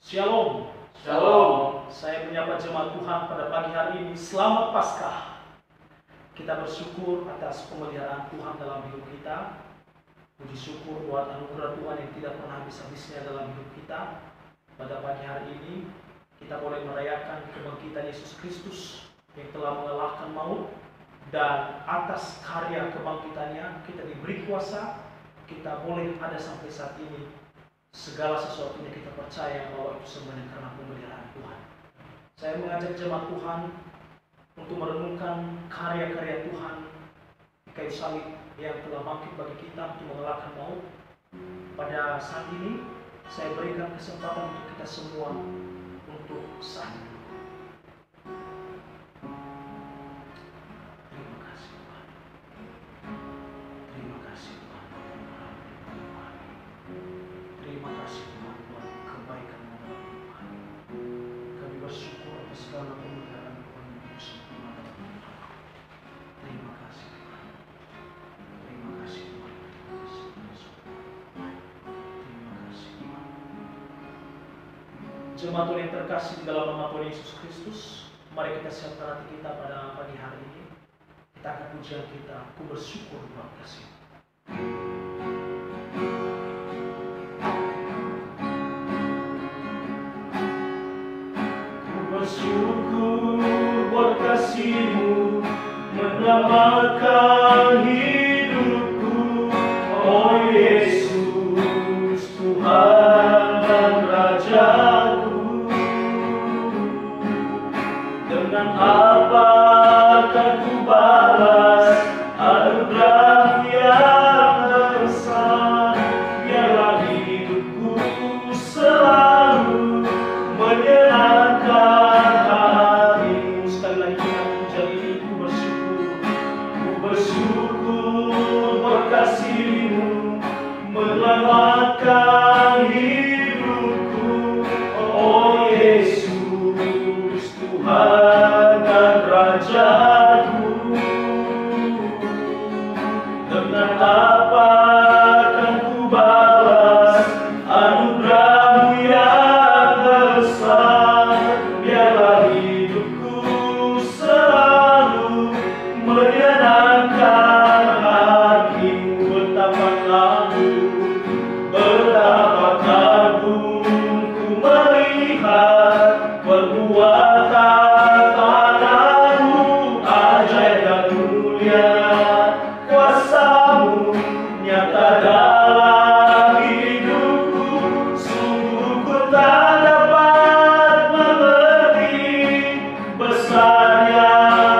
Shalom. Shalom. Saya menyapa jemaat Tuhan pada pagi hari ini. Selamat Paskah. Kita bersyukur atas pemeliharaan Tuhan dalam hidup kita. Puji syukur buat anugerah Tuhan yang tidak pernah habis-habisnya dalam hidup kita. Pada pagi hari ini kita boleh merayakan kebangkitan Yesus Kristus yang telah mengalahkan maut, dan atas karya kebangkitannya kita diberi kuasa. Kita boleh ada sampai saat ini. Segala sesuatunya kita percaya bahwa itu semuanya karena pemeliharaan Tuhan. Saya mengajak jemaat Tuhan untuk merenungkan karya-karya Tuhan di kayu salib yang telah bangkit bagi kita untuk mengalahkan maut. Pada saat ini saya berikan kesempatan untuk kita semua untuk sahur. Terima kasih Tuhan. Terima kasih Tuhan. Terima kasih Tuhan buat kebaikan-Mu dalam hidup kami. Kami bersyukur atas segala pemeliharaan Tuhan yang sempurna dalam hidup kami. Terima kasih Tuhan. Terima kasih Tuhan. Terima kasih Tuhan. Jemaat Tuhan yang terkasih di dalam nama Tuhan Yesus Kristus, mari kita siapkan hati kita pada pagi hari ini. Kita akan pujian kita, aku bersyukur buat kasih. Bersyukur buat kasih-Mu menyelamatkan hidupku, oh Yesus Tuhan dan Rajaku. Dengan apa akan ku balas anugerah-Mu yang besar? Biarlah hidupku selalu menyenangkan. Menyelamatkan hidupku, oh Yesus Tuhan dan Rajaku. Dengan apa akan ku balas anugerah-Mu yang besar? Biarlah hidupku selalu menyenangkan hati-Mu. Betapa kagum ku melihat perbuatan tangan-Mu, ajaib dan mulia kuasa-Mu nyata dalam hidupku. Sungguh ku tak dapat mengerti besarnya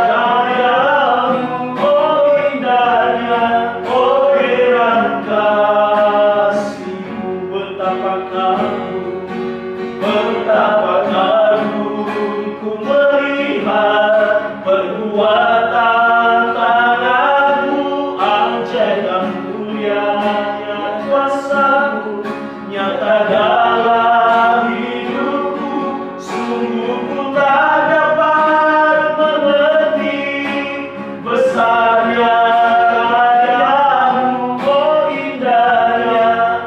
karya-Mu, oh indahnya, oh heran kasih-Mu. Betapa kagum ku melihat perbuatan tangan-Mu, ajaib dan mulia kuasa-Mu nyata dalam hidupku. Sungguh ku tak dapat mengerti besarnya karya-Mu, oh indahnya,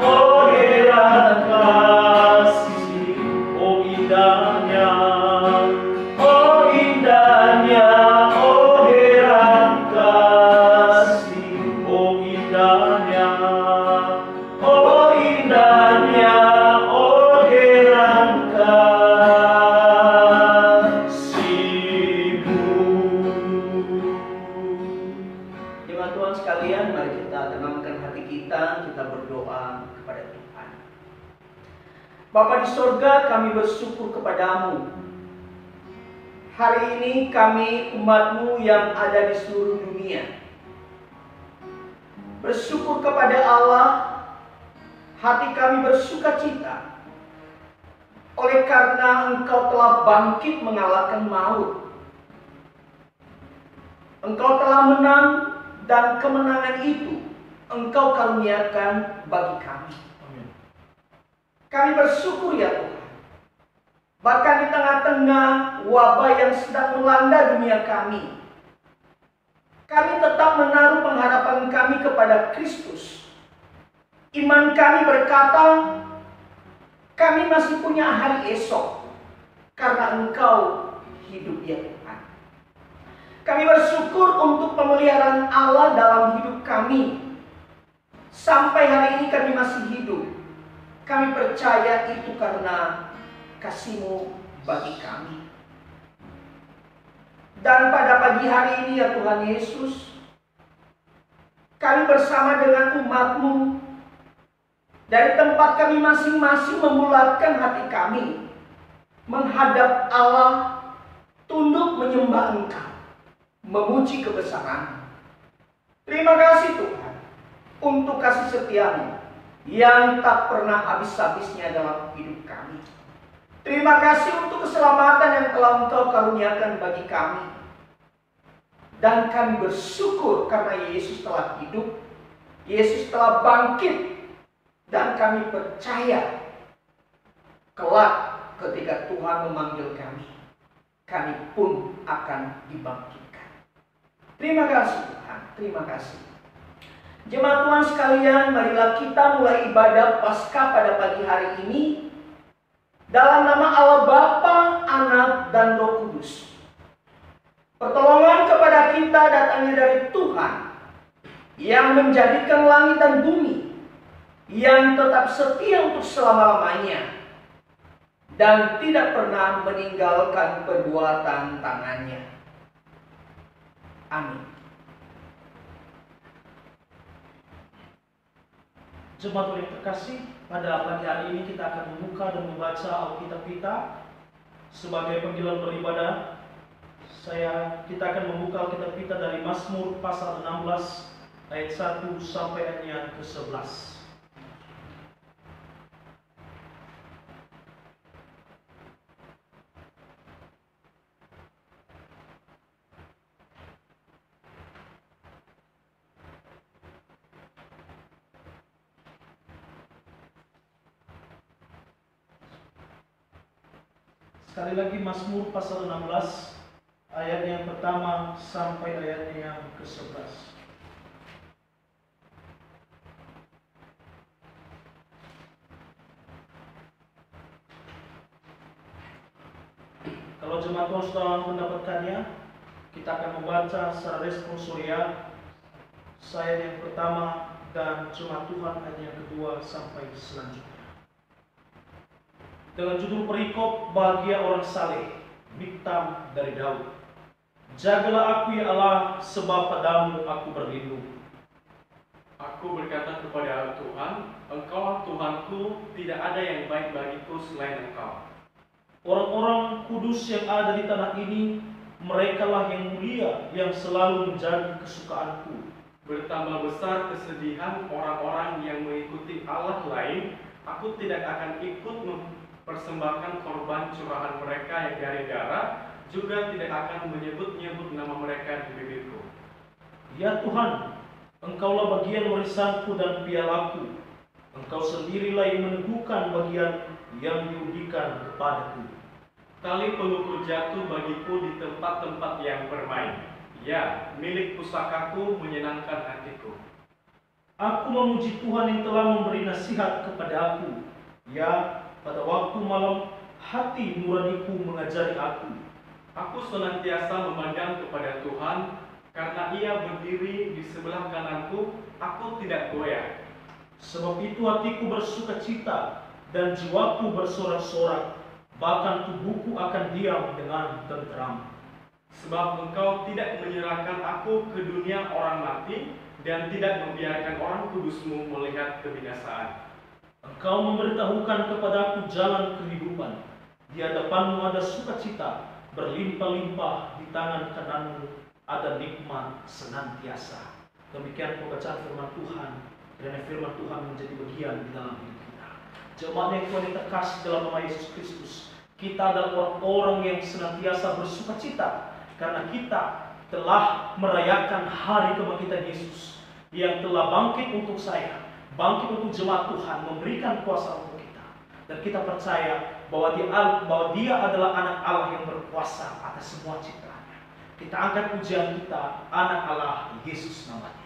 oh heran kasih, oh indahnya, oh indahnya, oh heran kasih, oh indahnya, oh indahnya, oh heran kasih-Mu. Jemaat Tuhan sekalian, mari kita tenangkan hati kita berdoa kepada Tuhan. Bapa di sorga, kami bersyukur kepadamu. Hari ini kami umat-Mu yang ada di seluruh dunia bersyukur kepada Allah. Hati kami bersuka cita oleh karena Engkau telah bangkit mengalahkan maut. Engkau telah menang, dan kemenangan itu Engkau karuniakan bagi kami. Kami bersyukur ya Tuhan. Bahkan di tengah-tengah wabah yang sedang melanda dunia kami, kami tetap menaruh pengharapan kami kepada Kristus. Iman kami berkata, Kami masih punya hari esok karena Engkau hidup ya Tuhan. Kami bersyukur untuk pemeliharaan Allah dalam hidup kami. Sampai hari ini kami masih hidup. Kami percaya itu karena kasih-Mu bagi kami. Dan pada pagi hari ini ya Tuhan Yesus, kami bersama dengan umat-Mu dari tempat kami masing-masing memulatkan hati kami menghadap Allah, tunduk menyembah Engkau, memuji kebesaran. Terima kasih Tuhan untuk kasih setia-Mu yang tak pernah habis-habisnya dalam hidup kami. Terima kasih untuk keselamatan yang telah Engkau karuniakan bagi kami. Dan kami bersyukur karena Yesus telah hidup, Yesus telah bangkit, dan kami percaya kelak ketika Tuhan memanggil kami, kami pun akan dibangkitkan. Terima kasih Tuhan, terima kasih. Jemaat Tuhan sekalian, marilah kita mulai ibadah Paskah pada pagi hari ini dalam nama Allah Bapa, Anak, dan Roh Kudus. Pertolongan kepada kita datangnya dari Tuhan yang menjadikan langit dan bumi, yang tetap setia untuk selama-lamanya dan tidak pernah meninggalkan perbuatan tangannya. Amin. Jemaat yang terkasih, pada pagi hari ini kita akan membuka dan membaca Alkitab kita sebagai panggilan beribadah. Kita akan membuka Alkitab kita dari Mazmur pasal 16 ayat 1 sampai ayat ke-11. Sekali lagi Mazmur pasal 16 ayat yang pertama sampai ayat yang ke-11. Kalau jemaat Tuhan sudah mendapatkannya, kita akan membaca secara responsorial ayat yang pertama dan jemaat Tuhan ayat yang kedua sampai selanjutnya. Dengan judul perikop bahagia orang saleh, Miktam dari Daud. Jagalah aku ya Allah, sebab padamu aku berlindung. Aku berkata kepada Tuhan, Engkaulah Tuhanku, tidak ada yang baik bagiku selain Engkau. Orang-orang kudus yang ada di tanah ini, merekalah yang mulia, yang selalu menjadi kesukaanku. Bertambah besar kesedihan orang-orang yang mengikuti Allah lain, aku tidak akan ikut mempersembahkan korban curahan mereka yang dari darah, juga tidak akan menyebut-nyebut nama mereka di bibirku. Ya Tuhan, Engkaulah bagian warisanku dan pialaku. Engkau sendirilah yang meneguhkan bagian yang diudikan kepadaku. Tali pengukur jatuh bagiku di tempat-tempat yang bermain. Ya, milik pusakaku menyenangkan hatiku. Aku memuji Tuhan yang telah memberi nasihat kepada aku. Ya, pada waktu malam hati nuraniku mengajari aku. Aku senantiasa memandang kepada Tuhan, karena Ia berdiri di sebelah kananku, aku tidak goyah. Sebab itu hatiku bersukacita dan jiwaku bersorak-sorak, bahkan tubuhku akan diam dengan tenteram. Sebab Engkau tidak menyerahkan aku ke dunia orang mati, dan tidak membiarkan orang kudus-Mu melihat kebinasaan. Engkau memberitahukan kepadaku jalan kehidupan. Di hadapan-Mu ada sukacita, berlimpah-limpah di tangan kanan-Mu ada nikmat senantiasa. Demikian pembacaan firman Tuhan. Dan firman Tuhan menjadi bagian di dalam hidup kita. Jemaat yang Tuhan terkasih dalam nama Yesus Kristus, kita adalah orang-orang yang senantiasa bersukacita karena kita telah merayakan hari kebangkitan Yesus yang telah bangkit untuk saya, bangkit untuk jemaat Tuhan, memberikan kuasa untuk kita. Dan kita percaya bahwa Dia adalah anak Allah yang berkuasa atas semua ciptaannya. Kita angkat pujian kita, anak Allah Yesus namanya.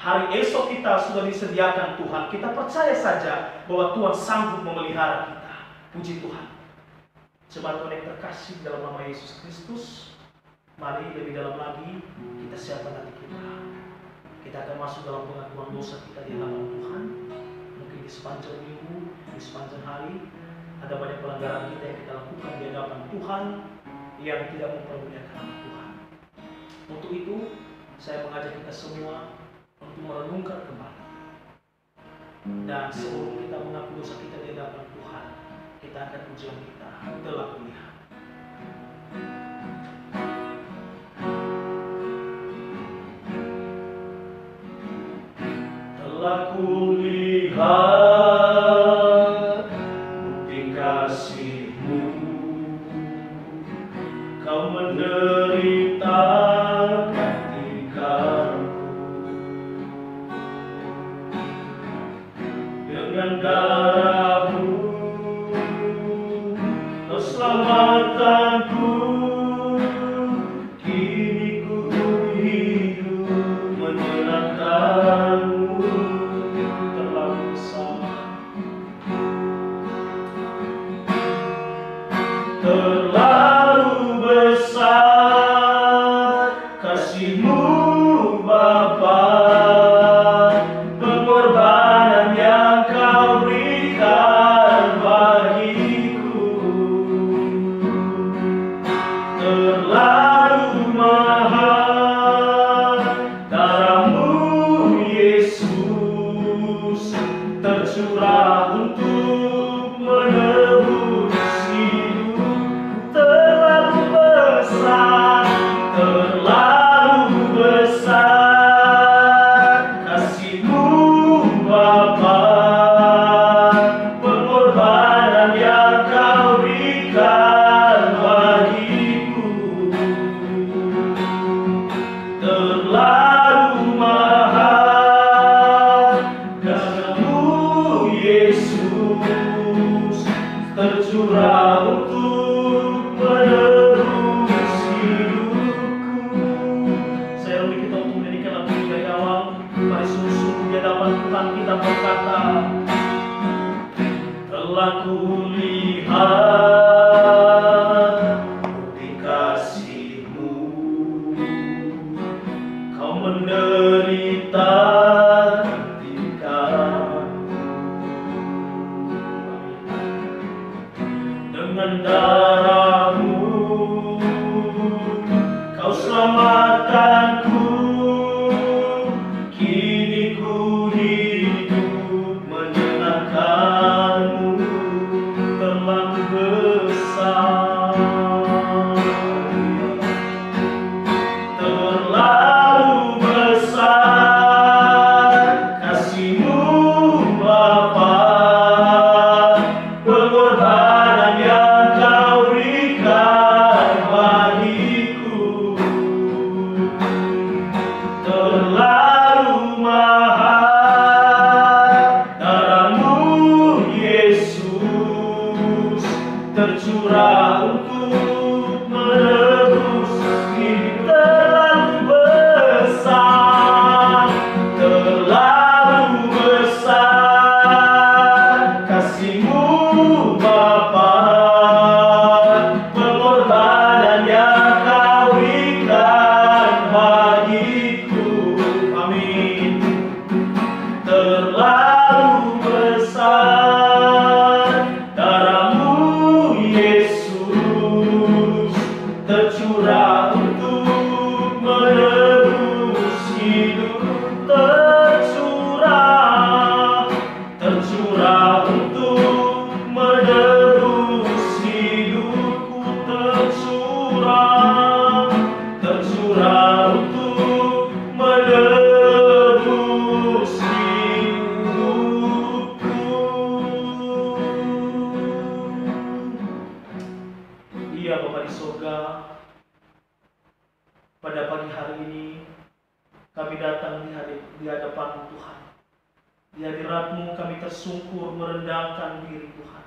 Hari esok kita sudah disediakan Tuhan. Kita percaya saja bahwa Tuhan sanggup memelihara kita. Puji Tuhan. Jemaat Tuhan yang terkasih dalam nama Yesus Kristus, mari lebih dalam lagi kita siapkan hati kita. Kita akan masuk dalam pengakuan dosa kita di hadapan Tuhan. di sepanjang minggu, di sepanjang hari, ada banyak pelanggaran kita yang kita lakukan di hadapan Tuhan yang tidak mempermuliakan nama Tuhan. Untuk itu, saya mengajak kita semua untuk merenungkan kembali. Dan sebelum kita mengaku dosa kita di hadapan Tuhan, kita akan ujian kita telah kulihat. Telah kulihat bukti kasih-Mu, Kau menderita dengan darah-Mu, Kau selamatkanku. Kini ku hidup menyenangkan-Mu. Terlalu besar, terlalu besar kasih-Mu Bapa. Pengorbanan yang Kau berikan bagiku terlalu mahal. Darah-Mu Yesus tercurah untuk menebus hidup. Terlalu besar, terlalu besar kasih-Mu Bapa. Pengorbanan yang Kau berikan bagiku terlalu mahal. Darah-Mu Yesus tercurah untuk menebus hidupku. Saya rindu kita untuk menyanyikan lagu ini dari awal. Mari sungguh-sungguh di hadapan Tuhan kita berkata, telah kulihat bukti kasih-Mu, Kau menderita dengan darah-Mu, Kau selamatkanku. Kini ku hidup menyenangkan-Mu. Terlalu besar, terlalu besar kasih-Mu Bapa. Pengorbanan yang Kau berikan bagiku terlalu mahal. Darah-Mu Yesus tercurah untuk menebus hidup. Terlalu besar, terlalu besar kasih-Mu Bapa. Pengorbanan yang Kau berikan bagiku, amin, terlalu besar. Darah-Mu Yesus tercurah untuk menebus hidup. Tercurah, tercurah untuk menebus hidupku. Tercurah, tercurah untuk menebus hidupku. Iya Bapa di surga, pada pagi hari ini kami datang di hadapan Tuhan. Di hadirat-Mu kami tersungkur merendahkan diri Tuhan.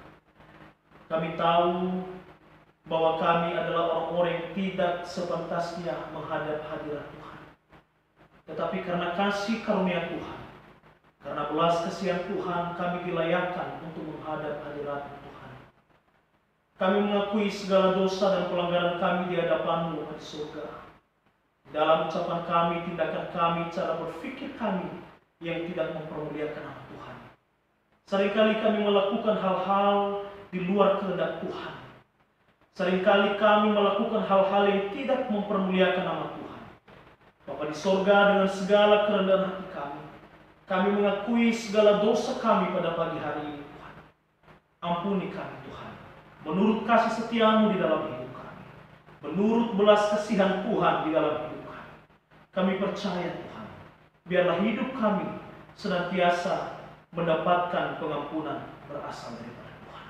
Kami tahu bahwa kami adalah orang-orang yang tidak sepantasnya menghadap hadirat Tuhan. Tetapi karena kasih karunia Tuhan, karena belas kasihan Tuhan, kami dilayakkan untuk menghadap hadirat Tuhan. Kami mengakui segala dosa dan pelanggaran kami di hadapan-Mu di surga. Dalam ucapan kami, tindakan kami, cara berpikir kami yang tidak mempermuliakan nama Tuhan. Seringkali kami melakukan hal-hal di luar kehendak Tuhan. Seringkali kami melakukan hal-hal yang tidak mempermuliakan nama Tuhan. Bapa di sorga, dengan segala kerendahan hati kami mengakui segala dosa kami pada pagi hari ini, Tuhan. Ampuni kami, Tuhan, menurut kasih setiamu di dalam hidup kami, menurut belas kasihan Tuhan di dalam hidup kami. Kami percaya, Tuhan, biarlah hidup kami senantiasa mendapatkan pengampunan berasal daripada Tuhan.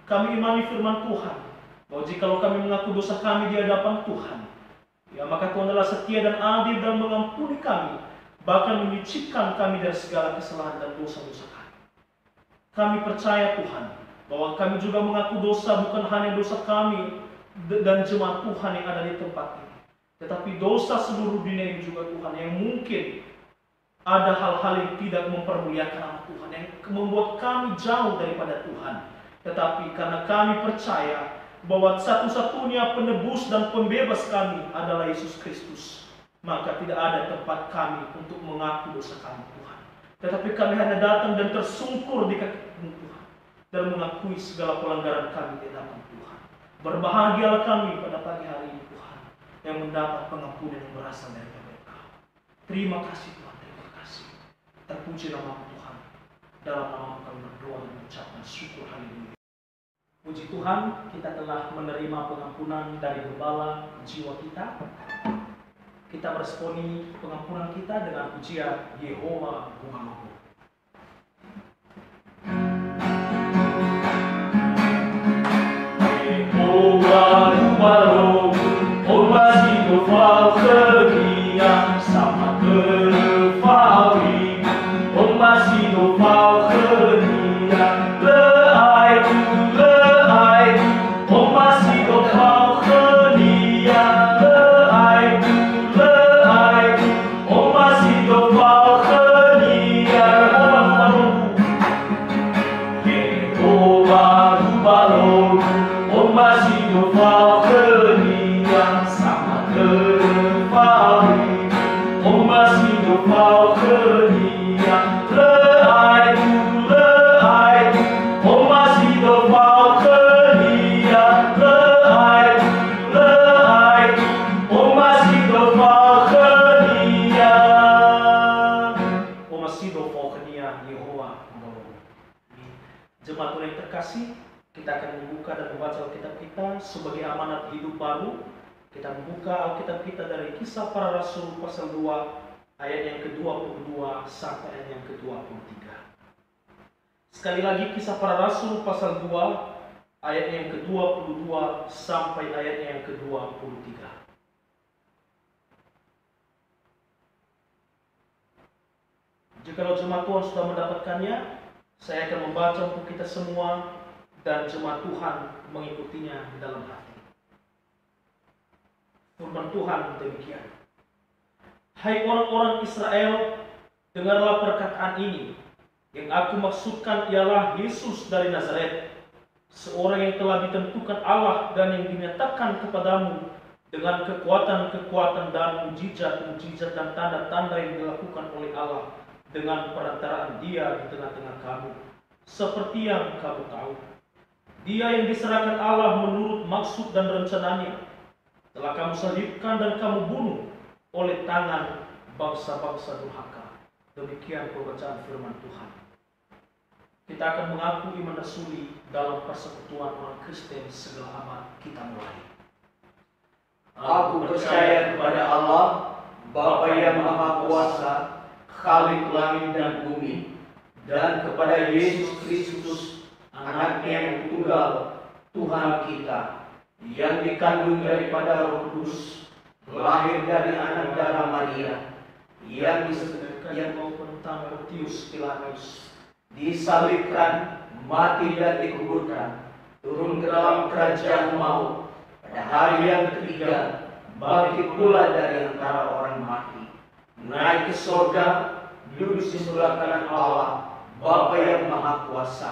Kami imani firman Tuhan, bahwa jikalau kami mengaku dosa kami di hadapan Tuhan, ya maka Tuhan adalah setia dan adil dan mengampuni kami, bahkan menyucikan kami dari segala kesalahan dan dosa-dosa kami. Kami percaya, Tuhan, bahwa kami juga mengaku dosa bukan hanya dosa kami dan jemaat Tuhan yang ada di tempat ini, tetapi dosa seluruh dunia ini juga, Tuhan, yang mungkin ada hal-hal yang tidak mempermuliakan nama Tuhan, yang membuat kami jauh daripada Tuhan. Tetapi karena kami percaya bahwa satu-satunya penebus dan pembebas kami adalah Yesus Kristus, maka tidak ada tempat kami untuk mengaku dosa kami, Tuhan. Tetapi kami hanya datang dan tersungkur di kaki-Mu, Tuhan, dan mengakui segala pelanggaran kami di hadapan Tuhan. Berbahagialah kami pada pagi hari ini, Tuhan, yang mendapat pengampunan yang berasal dari Engkau. Terima kasih, Tuhan. Terpuji nama Tuhan. Dalam nama kami berdoa dan mengucapkan syukur, haleluya. Puji Tuhan, kita telah menerima pengampunan dari gembala jiwa kita. Kita meresponi pengampunan kita dengan pujian Yehova Bungaluku. Yehova Bungaluku, oh masih kau kegiatan sama terfawi. Masih nopal kedia, leai tu, oh masih nopal kedia, leai tu, oh masih nopal kedia, Yehova Rubalon, oh masih nopal kedia, sama terfari, oh masih nopal kedia. Jemaat Tuhan yang terkasih, kita akan membuka dan membaca Alkitab kita sebagai amanat hidup baru. Kita membuka Alkitab kita dari Kisah Para Rasul pasal 2 ayat yang ke-22 sampai ayat yang ke-23. Sekali lagi, Kisah Para Rasul pasal 2 ayat yang ke-22 sampai ayat yang ke-23. Jikalau jemaat Tuhan sudah mendapatkannya, saya akan membaca untuk kita semua dan jemaat Tuhan mengikutinya di dalam hati. Firman Tuhan demikian. Hai orang-orang Israel, dengarlah perkataan ini. Yang aku maksudkan ialah Yesus dari Nazaret, seorang yang telah ditentukan Allah dan yang dinyatakan kepadamu dengan kekuatan-kekuatan dan mujizat-mujizat dan tanda-tanda yang dilakukan oleh Allah dengan perantaraan Dia di tengah-tengah kamu, seperti yang kamu tahu. Dia yang diserahkan Allah menurut maksud dan rencananya, telah kamu salibkan dan kamu bunuh oleh tangan bangsa-bangsa durhaka. Demikian pembacaan firman Tuhan. Kita akan mengaku iman rasuli dalam persekutuan orang Kristen segala abad. Kita mulai. Aku percaya kepada Allah, Bapa yang Maha Kuasa, Khalik langit dan bumi, dan kepada Yesus Kristus, Anaknya yang tunggal, Tuhan kita, yang dikandung daripada Roh Kudus, lahir dari anak darah Maria, yang maupun Pontius Pilatus, disalibkan, mati dan dikuburkan, turun ke dalam kerajaan maut, pada hari yang ketiga bangkit pula dari antara orang mati, naik ke surga, duduk di sebelah kanan Allah, Bapa yang Maha Kuasa,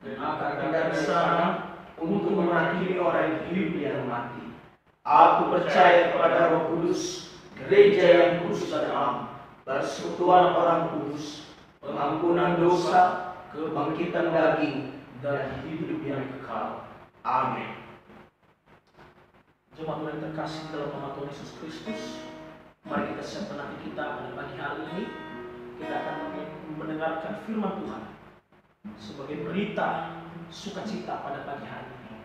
dan akan dari sana untuk menghakimi orang hidup yang mati. Aku percaya kepada Roh Kudus, gereja yang kudus dan am, persekutuan orang kudus, pengampunan dosa, kebangkitan daging, dan hidup yang kekal. Amin. Jemaat Tuhan yang terkasih dalam nama Tuhan Yesus Kristus, mari kita siapkan hati kita pada pagi hari ini. Kita akan mendengarkan firman Tuhan sebagai berita sukacita pada pagi hari ini.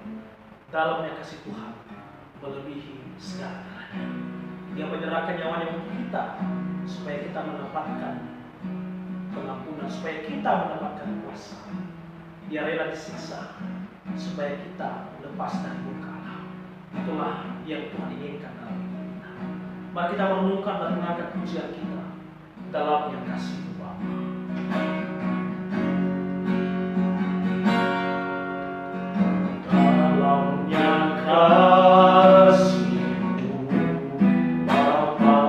Dalamnya kasih Tuhan melebihi segala-galanya. Dia menyerahkan nyawanya untuk kita supaya kita mendapatkan pengampunan, supaya kita mendapatkan kuasa. Dia rela disiksa supaya kita lepas dari murka Allah. Itulah yang Tuhan inginkan dalam hidup kita. Mari kita merenungkan dan mengangkat pujian kita dalam yang kasih Bapa. Dalamnya kasih-Mu Bapa,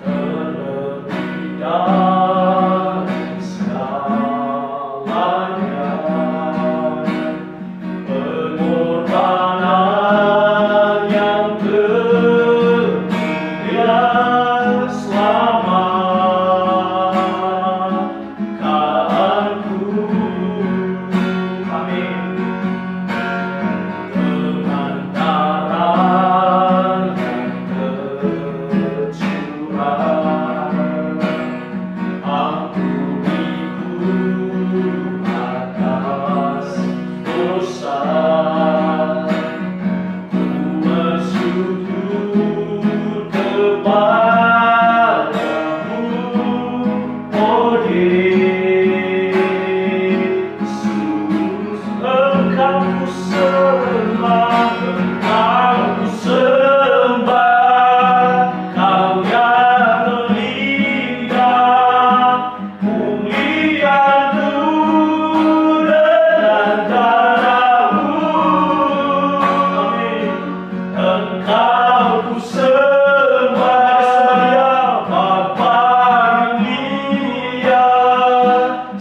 terlebih dari segalanya, pengorbanan yang termulia selamatkanku. Amin. Dengan darah yang tercurah, ampuniku atas dosa. Ku bersujud kepadamu, oh Yesus. Engkau ku sembah, Engkau ku sembah, Kau yang terindah. Muliaku dengan darah-Mu. Amin. Engkau ku sembah, Bapa mulia,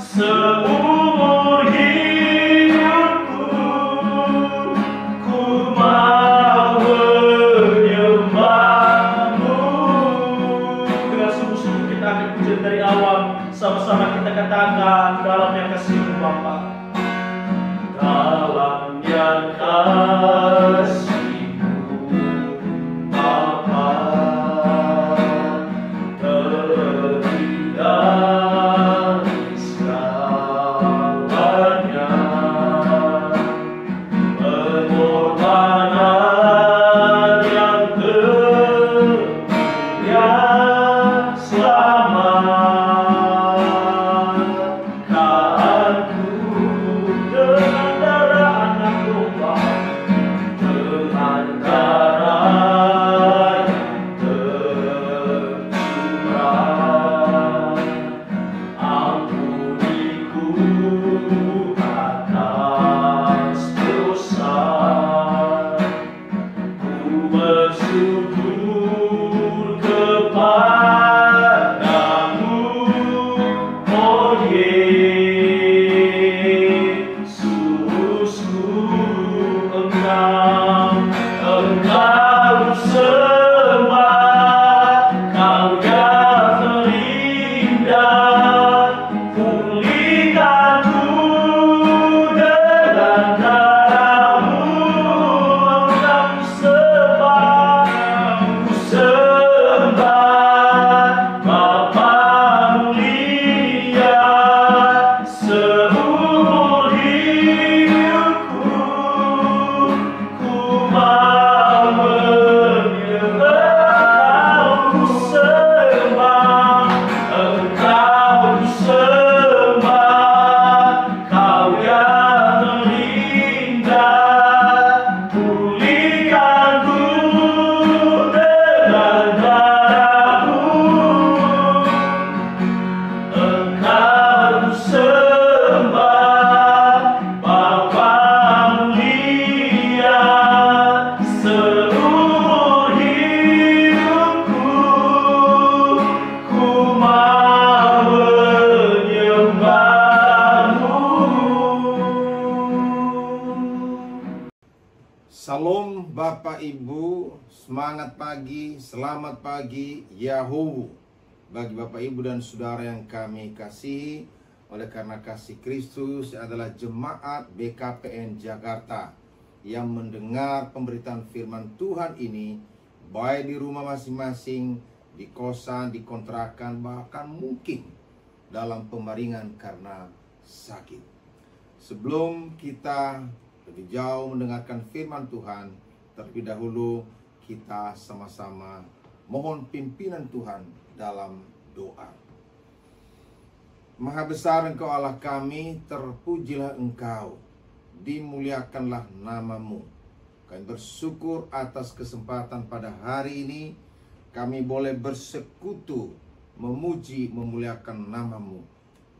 seumur hidupku ku mau menyembah-Mu. Dengan sungguh-sungguh kita akan pujian dari awal, sama-sama kita katakan dalam yang kasih-Mu Bapa. Dalam yang kasih-Mu Bapa, terlebih dari segalanya, pengorbanan yang termulia selamatkanku. Dengan darah anak domba, dengan darah yang tercurah, ampuniku atas dosa. Ku bersujud kepadamu, oh Yesusku. Engkau sembah, Kau yang terindah. Pulihkanku dengan darah-Mu. Engkau sembah, ku sembah, Bapa mulia, seumur hidupku ku mau menyembah. Engkau ku sembah, Engkau ku sembah, Kau yang terindah. Pulihkanku dengan darah-Mu. Engkau ku sembah, Bapa mulia, seumur hidupku ku mau menyembah-Mu. Salam Bapak Ibu, semangat pagi, selamat pagi, Yahuwu. Bagi Bapak Ibu dan Saudara yang kami kasihi, oleh karena kasih Kristus adalah jemaat BKPN Jakarta yang mendengar pemberitaan firman Tuhan ini, baik di rumah masing-masing, di kosan, di kontrakan, bahkan mungkin dalam pembaringan karena sakit. Sebelum kita lebih jauh mendengarkan firman Tuhan, terlebih dahulu kita sama-sama mohon pimpinan Tuhan dalam doa. Maha besar Engkau Allah kami, terpujilah Engkau, dimuliakanlah namamu. Kami bersyukur atas kesempatan pada hari ini kami boleh bersekutu, memuji, memuliakan namamu.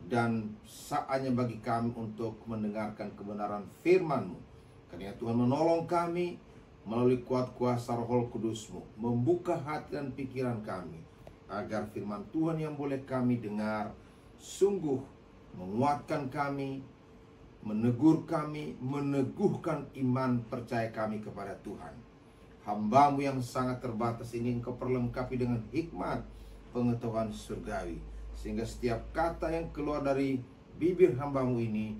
Dan saatnya bagi kami untuk mendengarkan kebenaran firman-Mu. Karena Tuhan menolong kami melalui kuat kuasa Roh Kudus-Mu, membuka hati dan pikiran kami, agar firman Tuhan yang boleh kami dengar sungguh menguatkan kami, menegur kami, meneguhkan iman percaya kami kepada Tuhan. Hamba-Mu yang sangat terbatas ini Engkau perlengkapi dengan hikmat pengetahuan surgawi, sehingga setiap kata yang keluar dari bibir hamba-Mu ini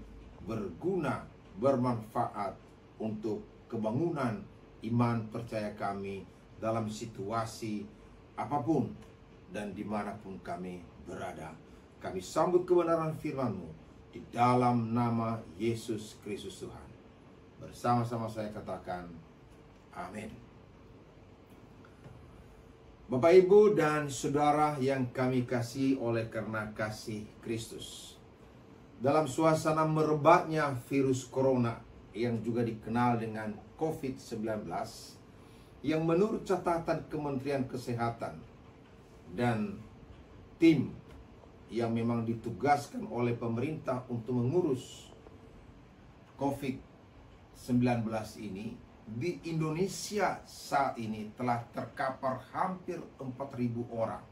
berguna, bermanfaat untuk kebangunan iman percaya kami dalam situasi apapun dan dimanapun kami berada. Kami sambut kebenaran firman-Mu di dalam nama Yesus Kristus Tuhan. Bersama-sama saya katakan, amin. Bapak, Ibu, dan Saudara yang kami kasih oleh karena kasih Kristus. Dalam suasana merebaknya virus corona yang juga dikenal dengan COVID-19, yang menurut catatan Kementerian Kesehatan dan tim yang memang ditugaskan oleh pemerintah untuk mengurus COVID-19 ini, di Indonesia saat ini telah terkapar hampir 4.000 orang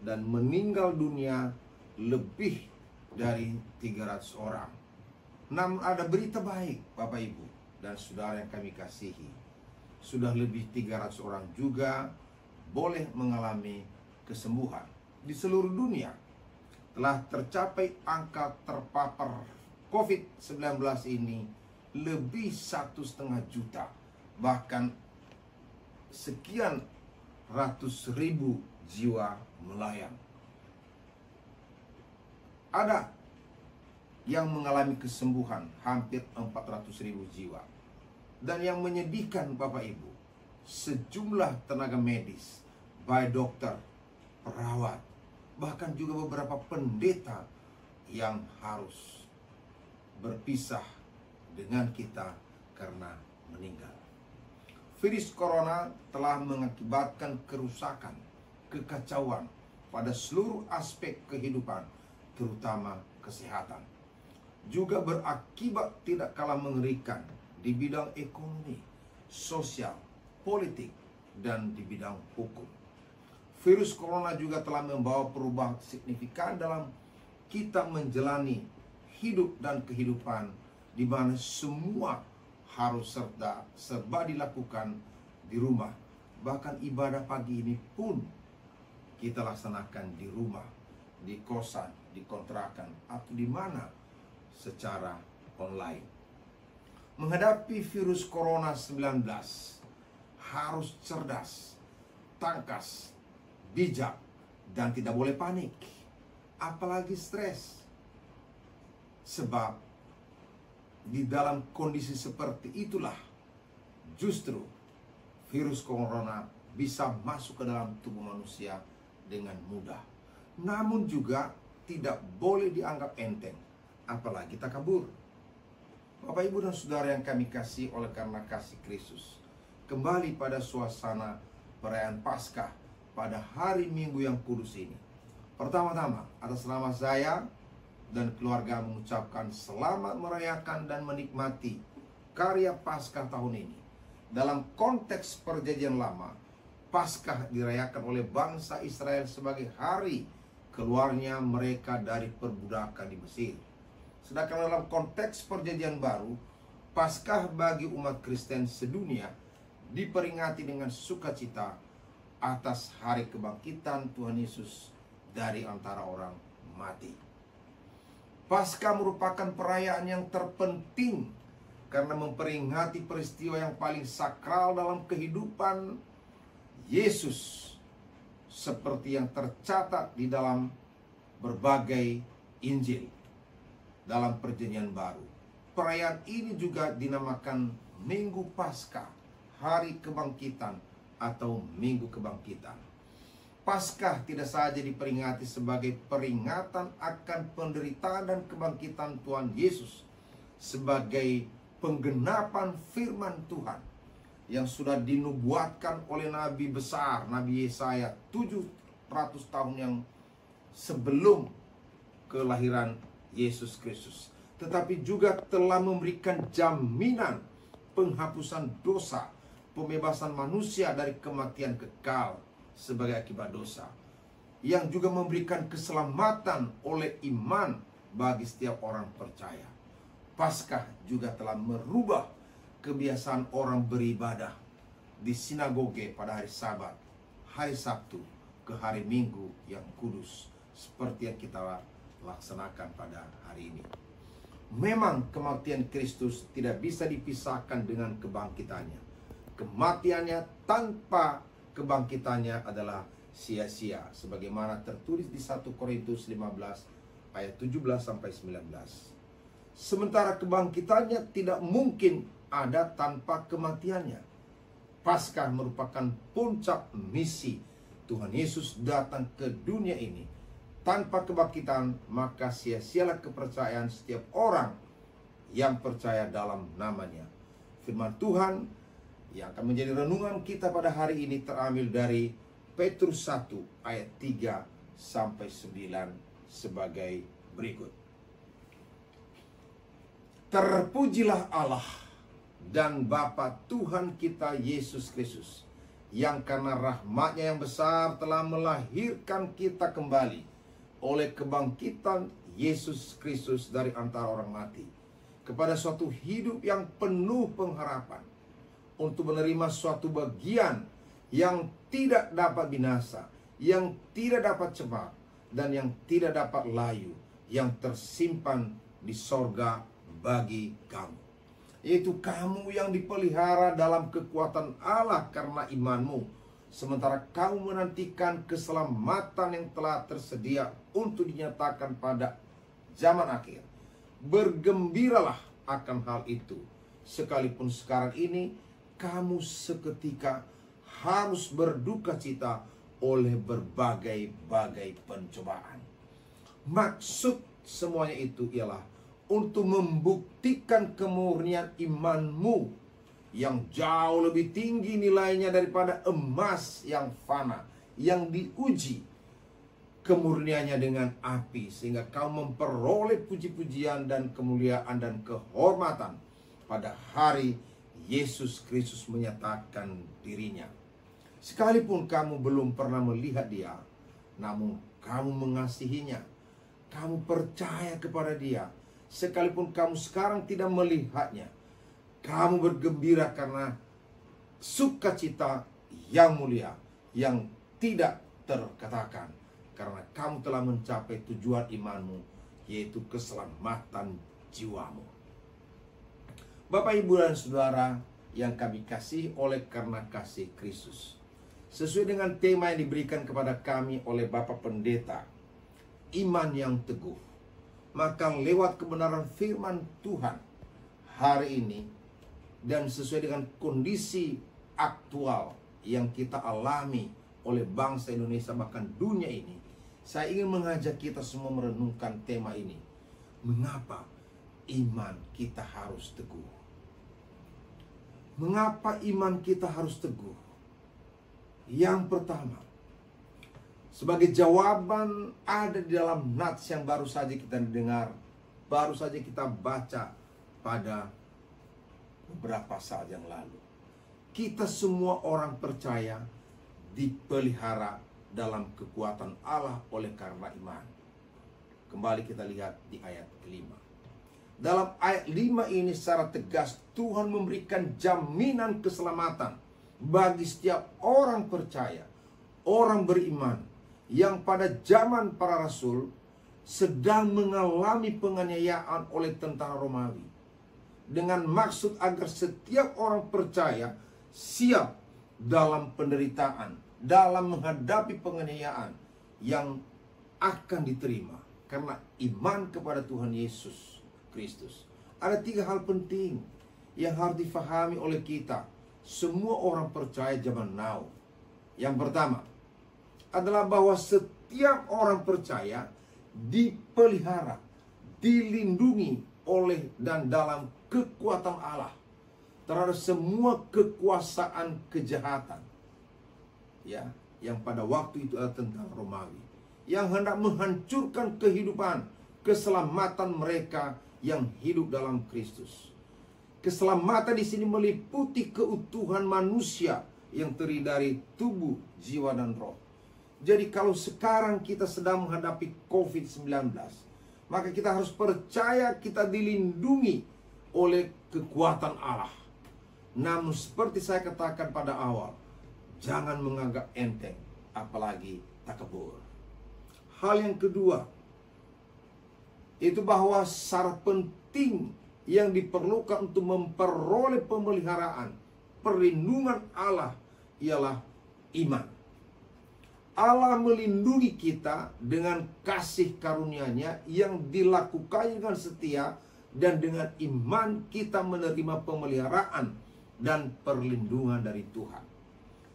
dan meninggal dunia lebih dari 300 orang. Namun ada berita baik, Bapak, Ibu, dan Saudara yang kami kasihi. Sudah lebih 300 orang juga boleh mengalami kesembuhan. Di seluruh dunia telah tercapai angka terpapar COVID-19 ini lebih 1,5 juta, bahkan sekian ratus ribu jiwa melayang. Ada yang mengalami kesembuhan hampir 400.000 jiwa. Dan yang menyedihkan, Bapak Ibu, sejumlah tenaga medis, baik dokter, perawat, bahkan juga beberapa pendeta yang harus berpisah dengan kita karena meninggal. Virus corona telah mengakibatkan kerusakan, kekacauan pada seluruh aspek kehidupan, terutama kesehatan. Juga berakibat tidak kalah mengerikan di bidang ekonomi, sosial, politik, dan di bidang hukum. Virus corona juga telah membawa perubahan signifikan dalam kita menjalani hidup dan kehidupan, di mana semua harus serba dilakukan di rumah. Bahkan ibadah pagi ini pun kita laksanakan di rumah, di kosan, di kontrakan, atau di mana secara online. Menghadapi virus corona 19 harus cerdas, tangkas, bijak, dan tidak boleh panik, apalagi stres. Sebab di dalam kondisi seperti itulah justru virus corona bisa masuk ke dalam tubuh manusia dengan mudah. Namun juga tidak boleh dianggap enteng, apalagi takabur. Bapak, Ibu, dan Saudara yang kami kasih oleh karena kasih Kristus, kembali pada suasana perayaan Paskah pada hari Minggu yang kudus ini. Pertama-tama, atas nama saya dan keluarga mengucapkan selamat merayakan dan menikmati karya Paskah tahun ini. Dalam konteks perjanjian lama, Paskah dirayakan oleh bangsa Israel sebagai hari keluarnya mereka dari perbudakan di Mesir. Sedangkan dalam konteks perjanjian baru, Paskah bagi umat Kristen sedunia diperingati dengan sukacita atas hari kebangkitan Tuhan Yesus dari antara orang mati. Paskah merupakan perayaan yang terpenting karena memperingati peristiwa yang paling sakral dalam kehidupan Yesus, seperti yang tercatat di dalam berbagai Injil dalam Perjanjian Baru. Perayaan ini juga dinamakan Minggu Paskah, Hari Kebangkitan atau Minggu Kebangkitan. Paskah tidak saja diperingati sebagai peringatan akan penderitaan dan kebangkitan Tuhan Yesus sebagai penggenapan firman Tuhan yang sudah dinubuatkan oleh Nabi besar, Nabi Yesaya 700 tahun yang sebelum kelahiran Yesus Kristus. Tetapi juga telah memberikan jaminan penghapusan dosa, pembebasan manusia dari kematian kekal sebagai akibat dosa, yang juga memberikan keselamatan oleh iman bagi setiap orang percaya. Paskah juga telah merubah kebiasaan orang beribadah di sinagoge pada hari Sabat, hari Sabtu, ke hari Minggu yang kudus, seperti yang kita laksanakan pada hari ini. Memang kematian Kristus tidak bisa dipisahkan dengan kebangkitannya. Kematiannya tanpa kebangkitannya adalah sia-sia, sebagaimana tertulis di 1 Korintus 15 ayat 17-19. Sementara kebangkitannya tidak mungkin ada tanpa kematiannya. Paskah merupakan puncak misi Tuhan Yesus datang ke dunia ini. Tanpa kebangkitan, maka sia-sialah kepercayaan setiap orang yang percaya dalam namanya. Firman Tuhan yang akan menjadi renungan kita pada hari ini terambil dari Petrus 1 ayat 3-9 sebagai berikut. Terpujilah Allah dan Bapa Tuhan kita Yesus Kristus, yang karena rahmat-Nya yang besar telah melahirkan kita kembali oleh kebangkitan Yesus Kristus dari antara orang mati, kepada suatu hidup yang penuh pengharapan, untuk menerima suatu bagian yang tidak dapat binasa, yang tidak dapat cemar, dan yang tidak dapat layu, yang tersimpan di sorga bagi kamu, yaitu kamu yang dipelihara dalam kekuatan Allah karena imanmu, sementara kamu menantikan keselamatan yang telah tersedia untuk dinyatakan pada zaman akhir. Bergembiralah akan hal itu, sekalipun sekarang ini kamu seketika harus berduka cita oleh berbagai-bagai pencobaan. Maksud semuanya itu ialah untuk membuktikan kemurnian imanmu yang jauh lebih tinggi nilainya daripada emas yang fana, yang diuji kemurniannya dengan api, sehingga kau memperoleh puji-pujian dan kemuliaan dan kehormatan pada hari Yesus Kristus menyatakan dirinya. Sekalipun kamu belum pernah melihat Dia, namun kamu mengasihinya, kamu percaya kepada Dia. Sekalipun kamu sekarang tidak melihatnya, kamu bergembira karena sukacita yang mulia, yang tidak terkatakan, karena kamu telah mencapai tujuan imanmu, yaitu keselamatan jiwamu. Bapak, Ibu, dan Saudara yang kami kasih oleh karena kasih Kristus, sesuai dengan tema yang diberikan kepada kami oleh Bapak Pendeta, iman yang teguh, maka lewat kebenaran firman Tuhan hari ini, dan sesuai dengan kondisi aktual yang kita alami oleh bangsa Indonesia, bahkan dunia ini, saya ingin mengajak kita semua merenungkan tema ini. Mengapa iman kita harus teguh? Mengapa iman kita harus teguh? Yang pertama, sebagai jawaban ada di dalam nats yang baru saja kita dengar, baru saja kita baca pada beberapa saat yang lalu. Kita semua orang percaya dipelihara dalam kekuatan Allah oleh karena iman. Kembali kita lihat di ayat kelima. Dalam ayat 5 ini secara tegas Tuhan memberikan jaminan keselamatan bagi setiap orang percaya, orang beriman, yang pada zaman para rasul sedang mengalami penganiayaan oleh tentara Romawi, dengan maksud agar setiap orang percaya siap dalam penderitaan, dalam menghadapi penganiayaan yang akan diterima karena iman kepada Tuhan Yesus Kristus. Ada 3 hal penting yang harus difahami oleh kita, semua orang percaya zaman now. Yang pertama adalah bahwa setiap orang percaya dipelihara, dilindungi oleh dan dalam kekuatan Allah terhadap semua kekuasaan kejahatan, ya, yang pada waktu itu adalah tentara Romawi yang hendak menghancurkan kehidupan, keselamatan mereka yang hidup dalam Kristus. Keselamatan di sini meliputi keutuhan manusia yang terdiri dari tubuh, jiwa, dan roh. Jadi kalau sekarang kita sedang menghadapi COVID-19, maka kita harus percaya kita dilindungi oleh kekuatan Allah. Namun seperti saya katakan pada awal, jangan menganggap enteng, apalagi takabur. Hal yang kedua, itu bahwa syarat penting yang diperlukan untuk memperoleh pemeliharaan, perlindungan Allah ialah iman. Allah melindungi kita dengan kasih karunia-Nya yang dilakukan dengan setia, dan dengan iman kita menerima pemeliharaan dan perlindungan dari Tuhan.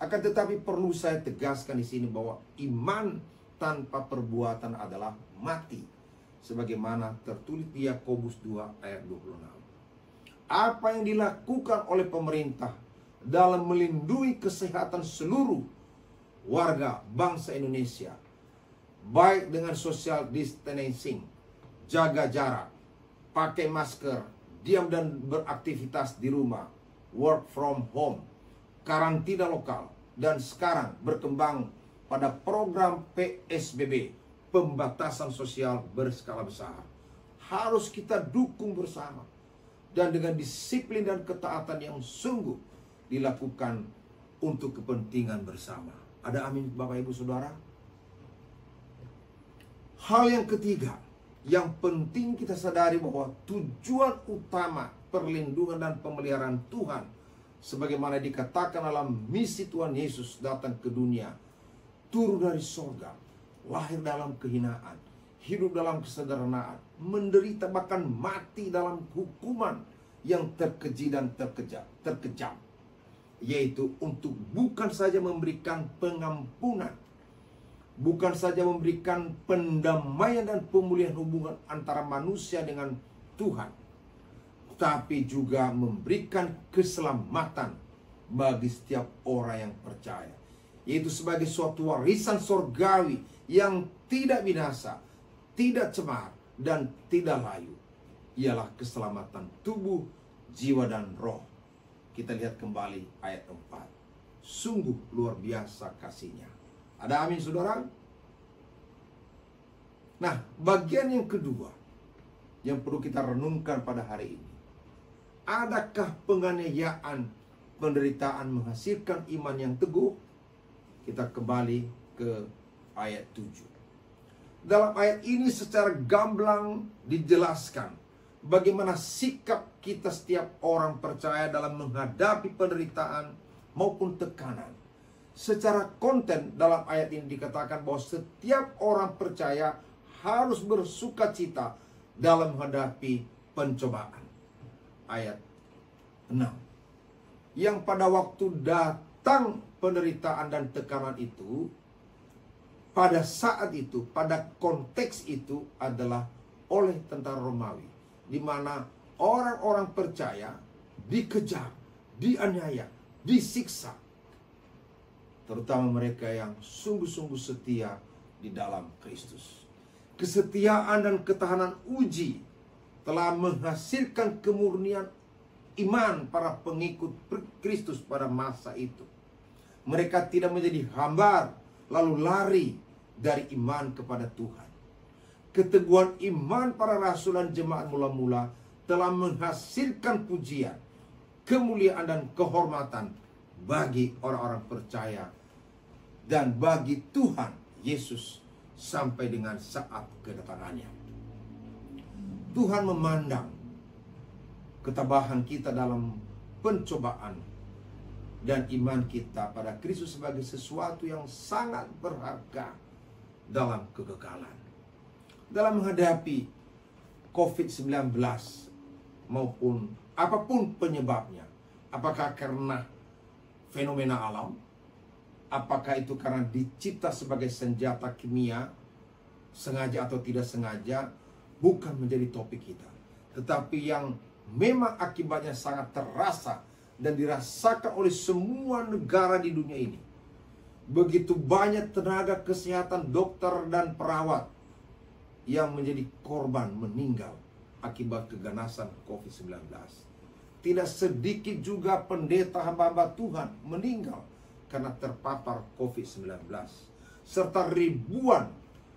Akan tetapi perlu saya tegaskan di sini bahwa iman tanpa perbuatan adalah mati, sebagaimana tertulis di Yakobus 2 ayat 26. Apa yang dilakukan oleh pemerintah dalam melindungi kesehatan seluruh warga bangsa Indonesia, baik dengan social distancing, jaga jarak, pakai masker, diam dan beraktivitas di rumah, work from home, karantina lokal, dan sekarang berkembang pada program PSBB, pembatasan sosial berskala besar, harus kita dukung bersama dan dengan disiplin dan ketaatan yang sungguh dilakukan untuk kepentingan bersama. Ada amin Bapak Ibu Saudara? Hal yang ketiga yang penting kita sadari bahwa tujuan utama perlindungan dan pemeliharaan Tuhan, sebagaimana dikatakan dalam misi Tuhan Yesus datang ke dunia, turun dari sorga, lahir dalam kehinaan, hidup dalam kesederhanaan, menderita bahkan mati dalam hukuman yang terkeji dan terkejam, yaitu untuk bukan saja memberikan pengampunan, bukan saja memberikan pendamaian dan pemulihan hubungan antara manusia dengan Tuhan, tapi juga memberikan keselamatan bagi setiap orang yang percaya, yaitu sebagai suatu warisan sorgawi yang tidak binasa, tidak cemar, dan tidak layu, ialah keselamatan tubuh, jiwa, dan roh. Kita lihat kembali ayat 4. Sungguh luar biasa kasihnya. Ada amin saudara? Nah, bagian yang kedua yang perlu kita renungkan pada hari ini, adakah penganiayaan, penderitaan menghasilkan iman yang teguh? Kita kembali ke ayat 7. Dalam ayat ini secara gamblang dijelaskan bagaimana sikap kita setiap orang percaya dalam menghadapi penderitaan maupun tekanan. Secara konten dalam ayat ini dikatakan bahwa setiap orang percaya harus bersukacita dalam menghadapi pencobaan. Ayat 6. Yang pada waktu datang penderitaan dan tekanan itu, pada saat itu, pada konteks itu adalah oleh tentara Romawi, di mana orang-orang percaya dikejar, dianiaya, disiksa, terutama mereka yang sungguh-sungguh setia di dalam Kristus. Kesetiaan dan ketahanan uji telah menghasilkan kemurnian iman para pengikut Kristus pada masa itu. Mereka tidak menjadi hambar lalu lari dari iman kepada Tuhan. Keteguhan iman para rasul dan jemaat mula-mula telah menghasilkan pujian, kemuliaan, dan kehormatan bagi orang-orang percaya dan bagi Tuhan Yesus sampai dengan saat kedatangannya. Tuhan memandang ketabahan kita dalam pencobaan dan iman kita pada Kristus sebagai sesuatu yang sangat berharga dalam kekekalan. Dalam menghadapi COVID-19 maupun apapun penyebabnya, apakah karena fenomena alam, apakah itu karena dicipta sebagai senjata kimia, sengaja atau tidak sengaja, bukan menjadi topik kita. Tetapi yang memang akibatnya sangat terasa dan dirasakan oleh semua negara di dunia ini. Begitu banyak tenaga kesehatan, dokter dan perawat yang menjadi korban meninggal akibat keganasan COVID-19. Tidak sedikit juga pendeta hamba-hamba Tuhan meninggal karena terpapar COVID-19. Serta ribuan,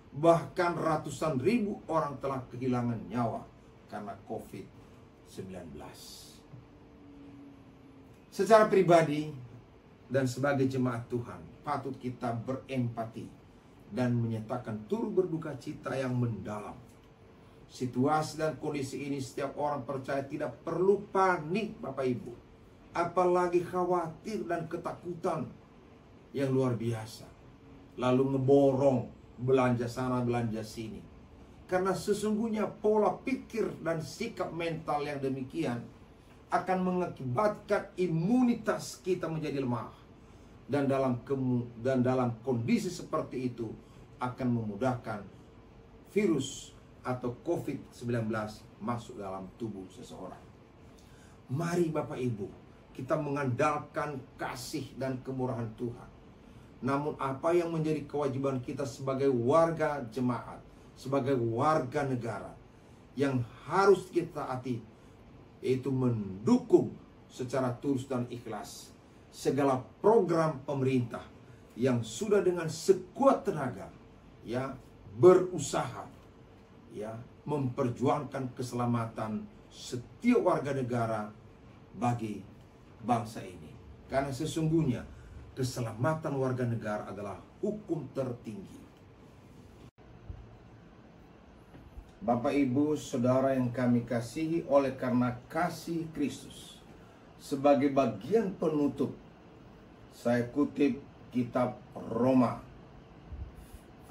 bahkan ratusan ribu orang telah kehilangan nyawa karena COVID-19. Secara pribadi dan sebagai jemaat Tuhan, patut kita berempati dan menyatakan turut berduka cita yang mendalam. Situasi dan kondisi ini setiap orang percaya tidak perlu panik Bapak Ibu, apalagi khawatir dan ketakutan yang luar biasa, lalu ngeborong belanja sana belanja sini. Karena sesungguhnya pola pikir dan sikap mental yang demikian akan mengakibatkan imunitas kita menjadi lemah, dan dalam kondisi seperti itu akan memudahkan virus atau COVID-19 masuk dalam tubuh seseorang. Mari Bapak Ibu, kita mengandalkan kasih dan kemurahan Tuhan. Namun apa yang menjadi kewajiban kita sebagai warga jemaat, sebagai warga negara, yang harus kita taati, yaitu mendukung secara tulus dan ikhlas segala program pemerintah yang sudah dengan sekuat tenaga berusaha memperjuangkan keselamatan setiap warga negara bagi bangsa ini. Karena sesungguhnya keselamatan warga negara adalah hukum tertinggi. Bapak, Ibu, Saudara yang kami kasihi, oleh karena kasih Kristus, sebagai bagian penutup, saya kutip kitab Roma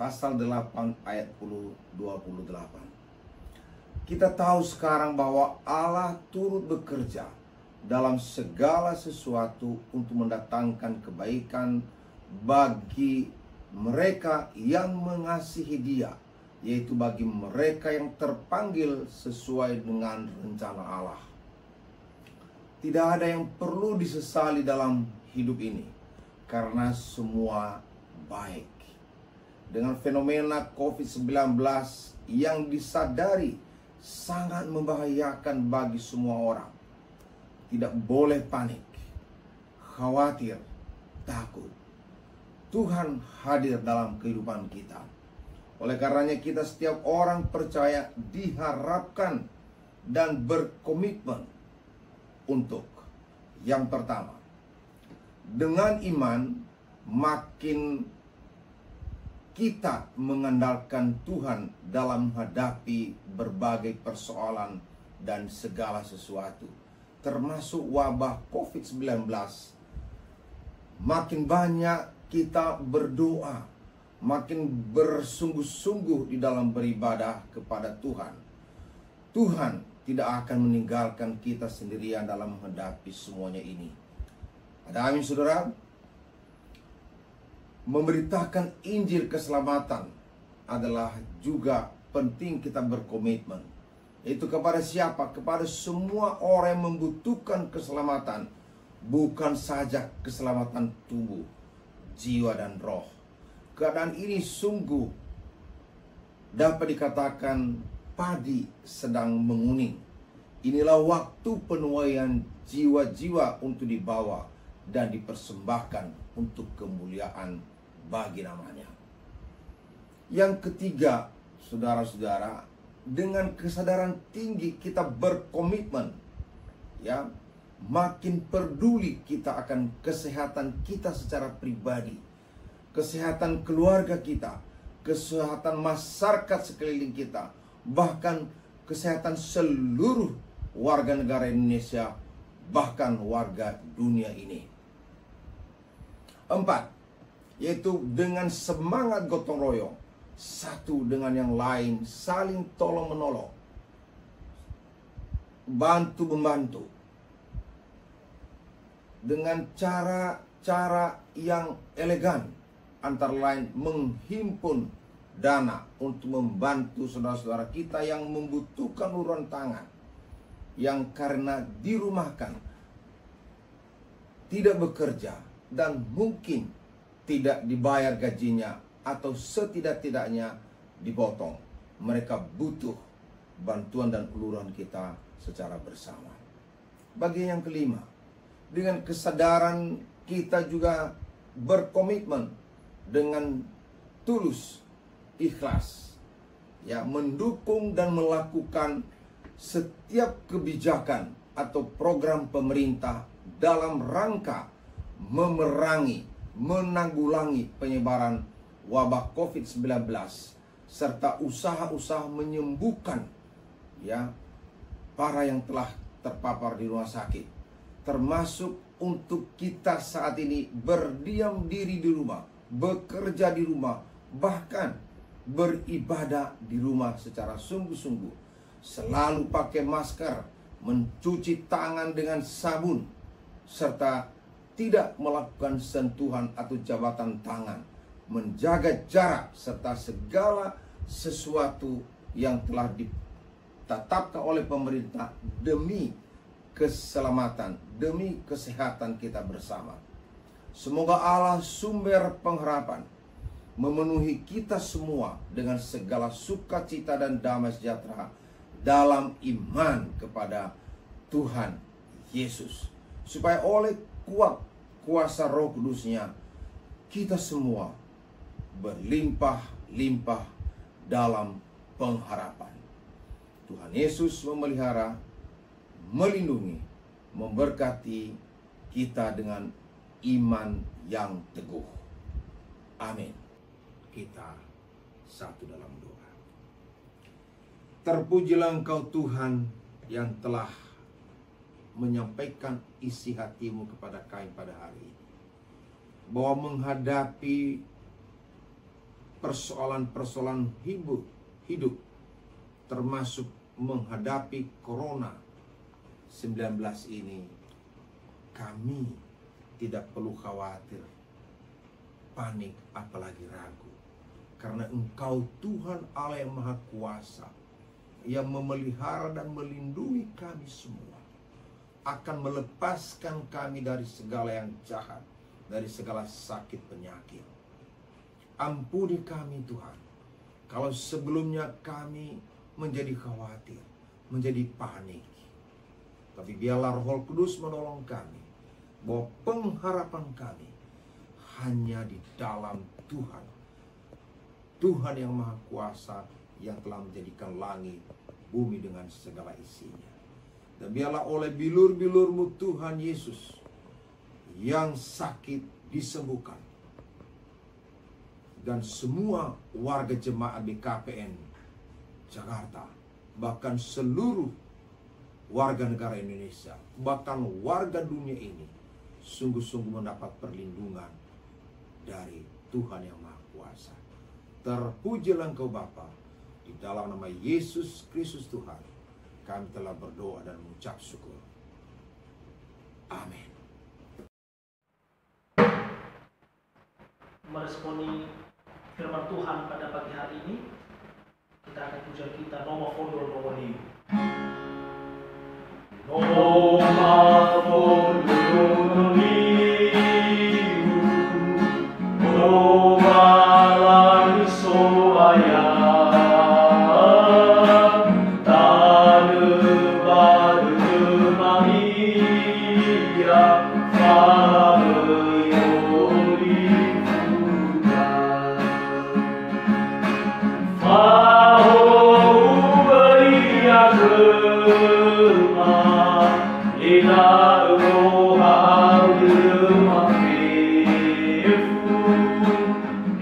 pasal 8 ayat 28. Kita tahu sekarang bahwa Allah turut bekerja dalam segala sesuatu untuk mendatangkan kebaikan bagi mereka yang mengasihi Dia, yaitu bagi mereka yang terpanggil sesuai dengan rencana Allah. Tidak ada yang perlu disesali dalam hidup ini, karena semua baik. Dengan fenomena COVID-19 yang disadari sangat membahayakan bagi semua orang, tidak boleh panik, khawatir, takut. Tuhan hadir dalam kehidupan kita. Oleh karenanya kita setiap orang percaya diharapkan dan berkomitmen untuk yang pertama, dengan iman makin kita mengandalkan Tuhan dalam menghadapi berbagai persoalan dan segala sesuatu, termasuk wabah COVID-19. Makin banyak kita berdoa, makin bersungguh-sungguh di dalam beribadah kepada Tuhan. Tuhan tidak akan meninggalkan kita sendirian dalam menghadapi semuanya ini. Ada amin, saudara? Memberitakan Injil keselamatan adalah juga penting kita berkomitmen. Itu kepada siapa? Kepada semua orang yang membutuhkan keselamatan. Bukan saja keselamatan tubuh, jiwa dan roh. Keadaan ini sungguh dapat dikatakan padi sedang menguning. Inilah waktu penuaian jiwa-jiwa untuk dibawa dan dipersembahkan untuk kemuliaan bagi namanya. Yang ketiga, saudara-saudara, dengan kesadaran tinggi kita berkomitmen, makin peduli kita akan kesehatan kita secara pribadi, kesehatan keluarga kita, kesehatan masyarakat sekeliling kita, bahkan kesehatan seluruh warga negara Indonesia, bahkan warga dunia ini. 4, yaitu dengan semangat gotong royong, satu dengan yang lain, saling tolong menolong, bantu membantu, dengan cara-cara yang elegan, antara lain menghimpun dana untuk membantu saudara-saudara kita yang membutuhkan uluran tangan, yang karena dirumahkan, tidak bekerja, dan mungkin tidak dibayar gajinya atau setidak-tidaknya dipotong. Mereka butuh bantuan dan uluran kita secara bersama. Bagian yang kelima, dengan kesadaran kita juga berkomitmen dengan tulus, ikhlas, ya, mendukung dan melakukan setiap kebijakan atau program pemerintah dalam rangka memerangi, menanggulangi penyebaran wabah COVID-19 serta usaha-usaha menyembuhkan, ya, para yang telah terpapar di rumah sakit, termasuk untuk kita saat ini berdiam diri di rumah, bekerja di rumah, bahkan beribadah di rumah secara sungguh-sungguh, selalu pakai masker, mencuci tangan dengan sabun, serta tidak melakukan sentuhan atau jabatan tangan, menjaga jarak, serta segala sesuatu yang telah ditetapkan oleh pemerintah demi keselamatan, demi kesehatan kita bersama. Semoga Allah sumber pengharapan memenuhi kita semua dengan segala sukacita dan damai sejahtera dalam iman kepada Tuhan Yesus, supaya oleh kuat kuasa Roh Kudus-Nya kita semua berlimpah-limpah dalam pengharapan. Tuhan Yesus memelihara, melindungi, memberkati kita dengan iman yang teguh. Amin. Kita satu dalam doa. Terpujilah Engkau Tuhan yang telah menyampaikan isi hatimu kepada kami pada hari ini, bahwa menghadapi persoalan-persoalan hidup, termasuk menghadapi Corona-19 ini, kami tidak perlu khawatir, panik, apalagi ragu, karena Engkau Tuhan Allah yang Maha Kuasa, yang memelihara dan melindungi kami semua, akan melepaskan kami dari segala yang jahat, dari segala sakit penyakit. Ampuni kami Tuhan, kalau sebelumnya kami menjadi khawatir, menjadi panik. Tapi biarlah Roh Kudus menolong kami, bahwa pengharapan kami hanya di dalam Tuhan. Tuhan yang Maha Kuasa, yang telah menjadikan langit, bumi dengan segala isinya. Dan biarlah oleh bilur-bilur-Mu Tuhan Yesus, yang sakit disembuhkan, dan semua warga jemaat BKPN Jakarta, bahkan seluruh warga negara Indonesia, bahkan warga dunia ini, sungguh-sungguh mendapat perlindungan dari Tuhan yang Maha Kuasa. Terpujilah Engkau Bapa, di dalam nama Yesus Kristus Tuhan, kami telah berdoa dan mengucap syukur. Amin. Meresponi firman Tuhan pada pagi hari ini, kita akan puja kita Noma Fondor Noma Liu. Noma Fondor Noma Liu, Noma Langso Ayah.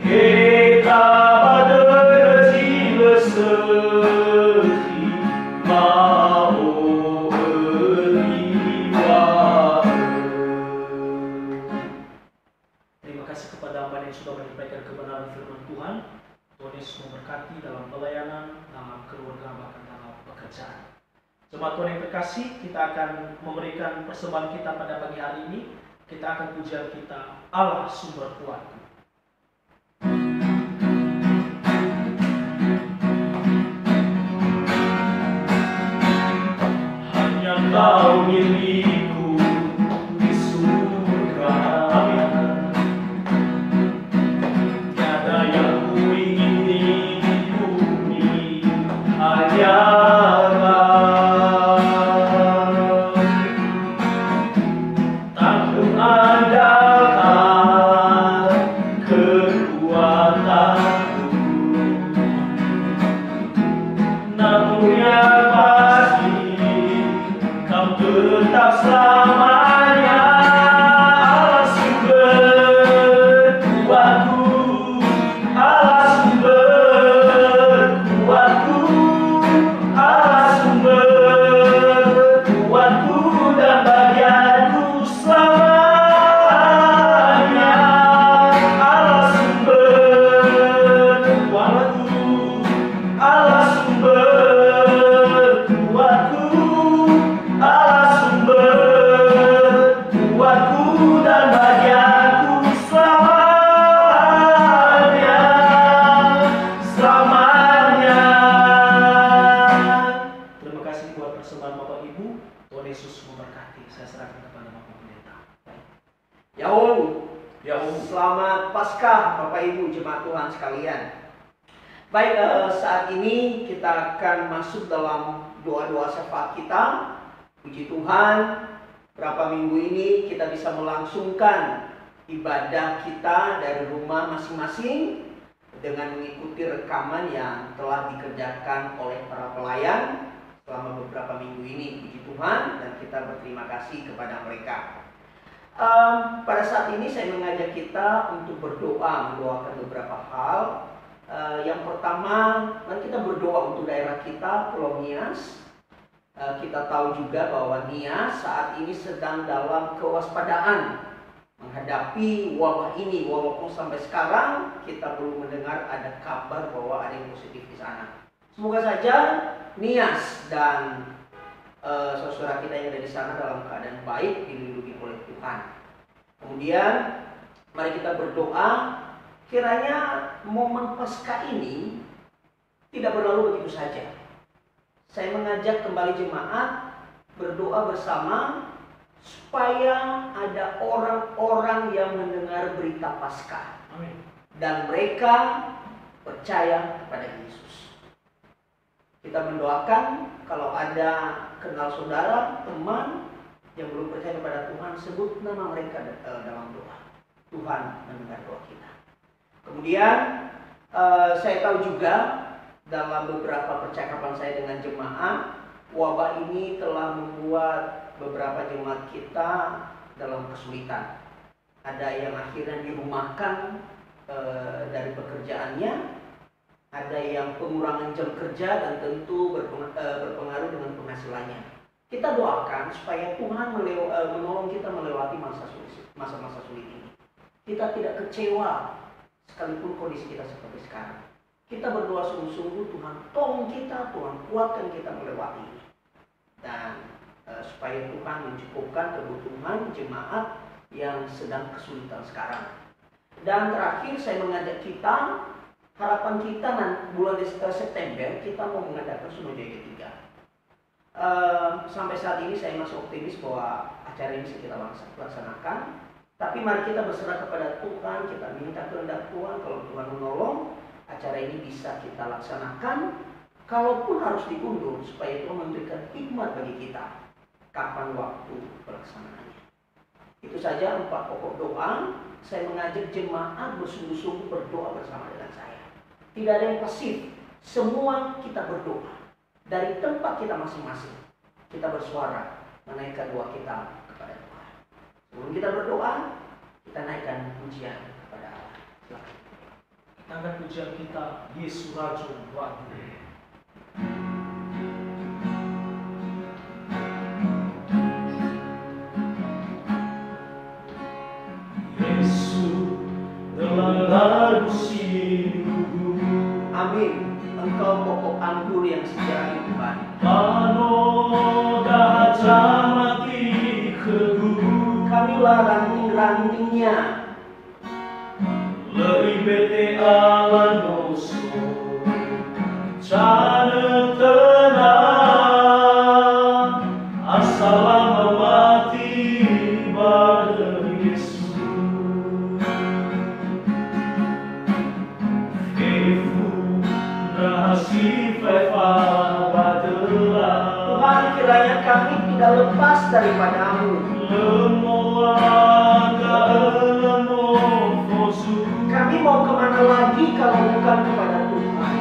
Kita pada Yesus memberkati dalam pelayanan, dalam keluarga, bahkan dalam pekerjaan. Jemaat Tuhan yang terkasih, kita akan memberikan persembahan kita pada pagi hari ini. Kita akan pujian kita, Allah sumber kuatku. Hanya Kau milikku di surga, tiada yang kuingini di bumi, hanya tak kuandalkan kekuatanku, namun yang pasti Kau tetap selamanya Allah sumber kuatku, Allah sumber kuatku, Allah sumber kuatku dan bagianku selamanya. Allah sumber kuatku, Allah sumber kuatku, Allah sumber kuatku dan bagianku selamanya, selamanya. Terima kasih buat persembahan Bapak Ibu. Tuhan Yesus memberkati. Saya serahkan kepada Bapak Pendeta. Yaum, selamat Paskah Bapak Ibu jemaat Tuhan sekalian. Baik, saat ini kita akan masuk dalam doa-doa syafaat kita. Puji Tuhan, berapa minggu ini kita bisa melangsungkan ibadah kita dari rumah masing-masing dengan mengikuti rekaman yang telah dikerjakan oleh para pelayan selama beberapa minggu ini. Puji Tuhan, dan kita berterima kasih kepada mereka. Pada saat ini saya mengajak kita untuk berdoa, mendoakan beberapa hal. Yang pertama, mari kita berdoa untuk daerah kita, Pulau Nias. Kita tahu juga bahwa Nias saat ini sedang dalam kewaspadaan menghadapi wabah ini, walaupun sampai sekarang kita belum mendengar ada kabar bahwa ada yang positif di sana. Semoga saja Nias dan saudara kita yang ada di sana dalam keadaan baik, dilindungi oleh Tuhan. Kemudian mari kita berdoa kiranya momen Paskah ini tidak berlalu begitu saja. Saya mengajak kembali jemaat berdoa bersama supaya ada orang-orang yang mendengar berita Paskah. Amin. Dan mereka percaya kepada Yesus. Kita mendoakan kalau ada kenal saudara, teman yang belum percaya kepada Tuhan, sebut nama mereka dalam doa. Tuhan mendengar doa kita. Kemudian saya tahu juga dalam beberapa percakapan saya dengan jemaat, wabah ini telah membuat beberapa jemaat kita dalam kesulitan. Ada yang akhirnya dirumahkan dari pekerjaannya, ada yang pengurangan jam kerja dan tentu berpengaruh dengan penghasilannya. Kita doakan supaya Tuhan menolong kita melewati masa-masa sulit ini. Kita tidak kecewa sekalipun kondisi kita seperti sekarang. Kita berdoa sungguh-sungguh, Tuhan tolong kita, Tuhan kuatkan kita melewati ini. Dan supaya Tuhan mencukupkan kebutuhan jemaat yang sedang kesulitan sekarang. Dan terakhir saya mengajak kita, harapan kita bulan September kita mau mengadakan Suno Jaya ketiga. Sampai saat ini saya masih optimis bahwa acara ini bisa kita laksanakan. Tapi mari kita berserah kepada Tuhan, kita minta kehendak Tuhan. Kalau Tuhan menolong, acara ini bisa kita laksanakan. Kalaupun harus diundur, supaya Tuhan memberikan hikmat bagi kita kapan waktu pelaksanaannya. Itu saja 4 pokok doa. Saya mengajak jemaat bersungguh-sungguh berdoa bersama dengan saya. Tidak ada yang pasif, semua kita berdoa. Dari tempat kita masing-masing, kita bersuara menaikkan doa kita kepada Tuhan. Sebelum kita berdoa, kita naikkan pujian kepada Allah. Silakan. Kita angkat pujian kita, Yesus Raja Wahyu. Yesus dalam lagu sindu. Amin. Engkau pokok anggur yang setia Tuhan. Kamilah ranting-rantingnya. Lebih bete ala doso Cana tenang Asal mati pada Yesus Kefu rahasi fefa badelah Tuhan, kiranya kami tidak lepas daripadamu. Kami mau kemana lagi kalau bukan kepada Tuhan?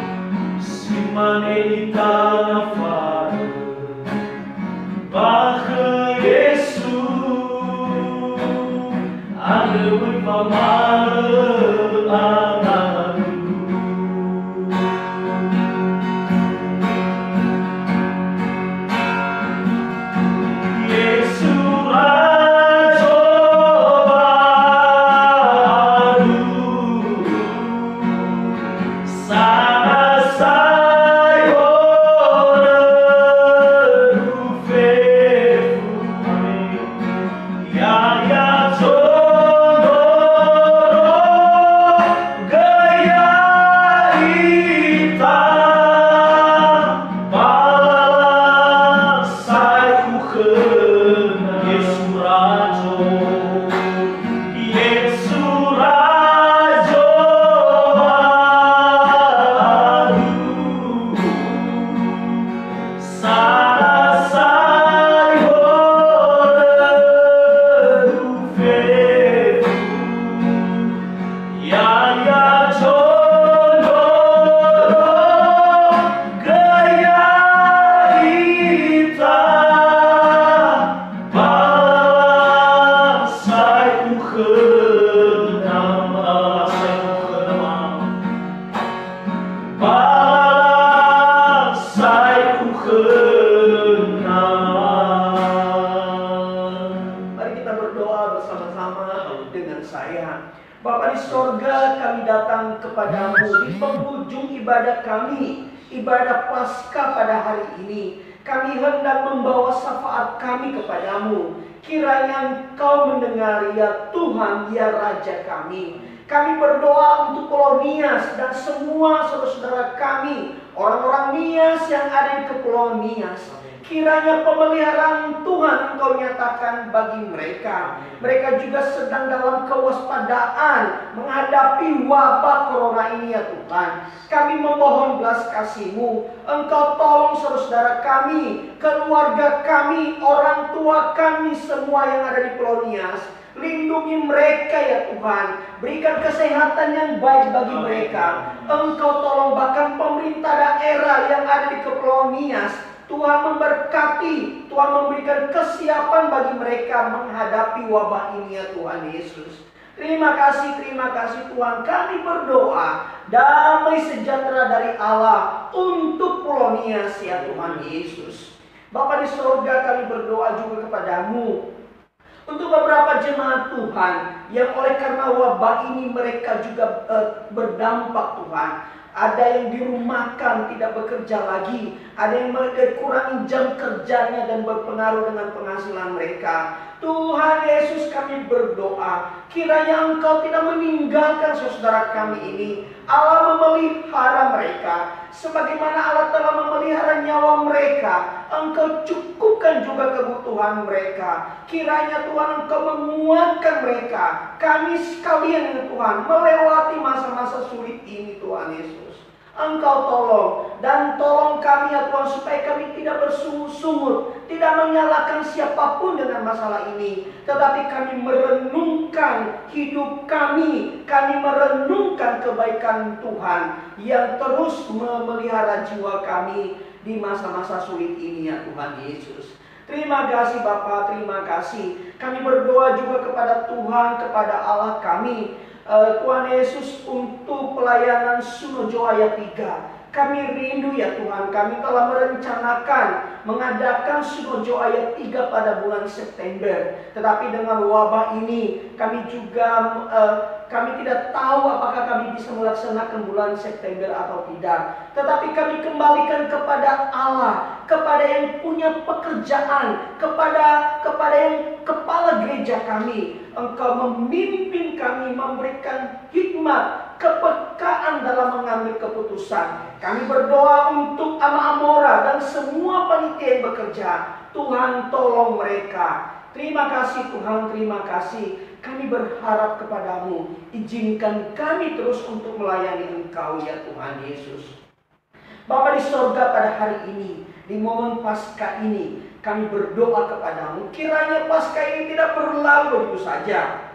Bapa di sorga, kami datang kepadamu di penghujung ibadah kami, ibadah Paskah pada hari ini. Kami hendak membawa syafaat kami kepadamu. Kiranya Engkau mendengar, ya Tuhan, ya Raja kami. Kami berdoa untuk Pulau Nias dan semua saudara-saudara kami, orang-orang Nias yang ada di Kepulauan Nias. Kiranya pemeliharaan Tuhan Engkau nyatakan bagi mereka. Mereka juga sedang dalam kewaspadaan menghadapi wabah corona ini, ya Tuhan. Kami memohon belas kasih-Mu. Engkau tolong saudara-saudara kami, keluarga kami, orang tua kami, semua yang ada di Pulau Nias. Lindungi mereka, ya Tuhan. Berikan kesehatan yang baik bagi mereka. Engkau tolong bahkan pemerintah daerah yang ada di Kepulauan Nias. Tuhan memberkati, Tuhan memberikan kesiapan bagi mereka menghadapi wabah ini, ya Tuhan Yesus. Terima kasih Tuhan. Kami berdoa damai sejahtera dari Allah untuk Pulau Nias, ya Tuhan Yesus. Bapa di sorga, kami berdoa juga kepadamu untuk beberapa jemaat Tuhan yang oleh karena wabah ini mereka juga berdampak, Tuhan. Ada yang dirumahkan, tidak bekerja lagi. Ada yang kurangi jam kerjanya dan berpengaruh dengan penghasilan mereka. Tuhan Yesus, kami berdoa, kiranya Engkau tidak meninggalkan saudara kami ini. Allah memelihara mereka. Sebagaimana Allah telah memelihara nyawa mereka, Engkau cukupkan juga kebutuhan mereka. Kiranya Tuhan Engkau menguatkan mereka. Kami sekalian, ya Tuhan, melewati masa-masa sulit ini, Tuhan Yesus. Engkau tolong dan tolong kami, ya Tuhan, supaya kami tidak bersungut-sungut, tidak menyalahkan siapapun dengan masalah ini, tetapi kami merenungkan hidup kami merenungkan kebaikan Tuhan yang terus memelihara jiwa kami di masa-masa sulit ini, ya Tuhan Yesus. Terima kasih Bapa, terima kasih. Kami berdoa juga kepada Tuhan, kepada Allah kami, Tuhan Yesus, untuk pelayanan Sunojo Ayat 3. Kami rindu ya Tuhan, kami telah merencanakan mengadakan Sunojo ayat 3 pada bulan September. Tetapi dengan wabah ini kami juga kami tidak tahu apakah kami bisa melaksanakan bulan September atau tidak. Tetapi kami kembalikan kepada Allah, kepada yang punya pekerjaan, kepada yang kepala gereja kami. Engkau memimpin kami, memberikan hikmat, kepekaan dalam mengambil keputusan. Kami berdoa untuk Ama Amora dan semua panitia yang bekerja. Tuhan tolong mereka. Terima kasih Tuhan, terima kasih. Kami berharap kepadamu. Izinkan kami terus untuk melayani Engkau ya Tuhan Yesus. Bapa di sorga, pada hari ini, di momen Paskah ini, kami berdoa kepadamu. Kiranya Paskah ini tidak berlalu begitu saja.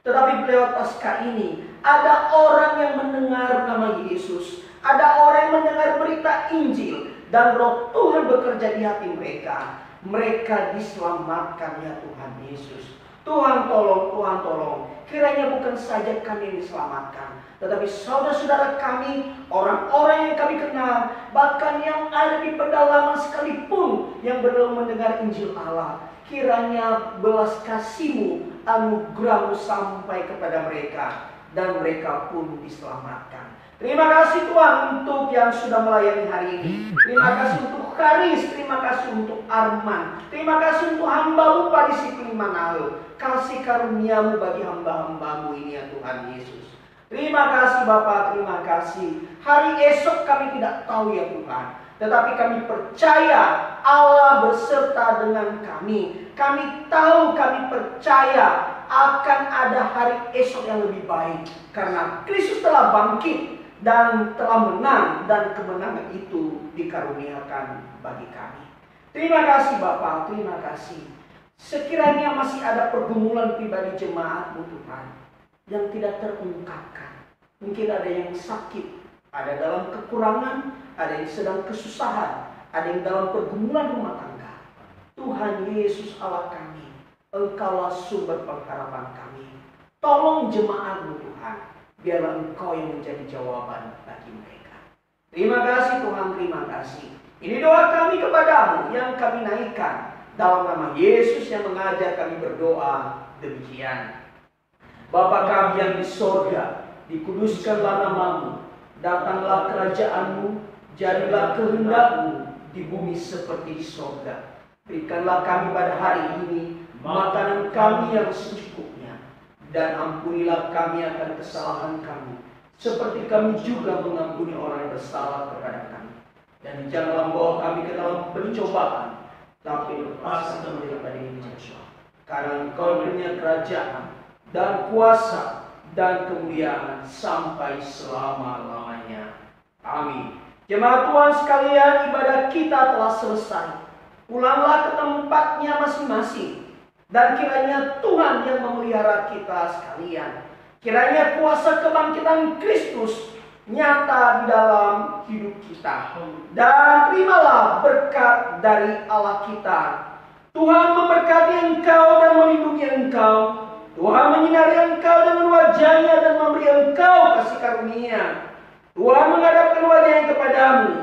Tetapi lewat Paskah ini, ada orang yang mendengar nama Yesus. Ada orang yang mendengar berita Injil. Dan Roh Tuhan bekerja di hati mereka. Mereka diselamatkan ya Tuhan Yesus. Tuhan tolong, Tuhan tolong. Kiranya bukan saja kami yang diselamatkan, tetapi saudara-saudara kami, orang-orang yang kami kenal, bahkan yang ada di pedalaman sekalipun yang belum mendengar Injil Allah. Kiranya belas kasih-Mu, anugerah-Mu sampai kepada mereka, dan mereka pun diselamatkan. Terima kasih Tuhan untuk yang sudah melayani hari ini. Terima kasih untuk Karis, terima kasih untuk Arman, terima kasih untuk hamba-Mu Pak Disiplin Manado. Kasih karunia-Mu bagi hamba-hamba-Mu ini ya Tuhan Yesus. Terima kasih Bapa, terima kasih. Hari esok kami tidak tahu ya Tuhan, tetapi kami percaya Allah berserta dengan kami. Kami tahu, kami percaya akan ada hari esok yang lebih baik, karena Kristus telah bangkit dan telah menang, dan kemenangan itu dikaruniakan bagi kami. Terima kasih Bapa, terima kasih. Sekiranya masih ada pergumulan pribadi jemaat-Mu Tuhan yang tidak terungkapkan. Mungkin ada yang sakit, ada dalam kekurangan, ada yang sedang kesusahan, ada yang dalam pergumulan rumah tangga. Tuhan Yesus Allah kami, Engkaulah sumber pengharapan kami. Tolong jemaat-Mu Tuhan, biarlah Engkau yang menjadi jawaban bagi mereka. Terima kasih Tuhan, terima kasih. Ini doa kami kepadamu yang kami naikkan dalam nama Yesus yang mengajar kami berdoa demikian. Bapa kami yang di sorga, dikuduskanlah nama-Mu, datanglah kerajaan-Mu, jadilah kehendak-Mu di bumi seperti di sorga. Berikanlah kami pada hari ini makanan kami yang secukupnya, dan ampunilah kami akan kesalahan kami, seperti kami juga mengampuni orang yang bersalah kepada kami. Dan janganlah membawa kami ke dalam pencobaan, tapi lepaskan kami daripada yang jahat. Karena Engkau punya kerajaan dan kuasa dan kemuliaan sampai selama-lamanya. Amin. Jemaat Tuhan sekalian, ibadah kita telah selesai. Pulanglah ke tempatnya masing-masing. Dan kiranya Tuhan yang memelihara kita sekalian. Kiranya kuasa kebangkitan Kristus nyata di dalam hidup kita. Dan terimalah berkat dari Allah kita. Tuhan memberkati engkau dan melindungi engkau. Tuhan menyinari engkau dengan wajah-Nya dan memberi engkau kasih karunia. Tuhan menghadapkan wajah-Nya kepadamu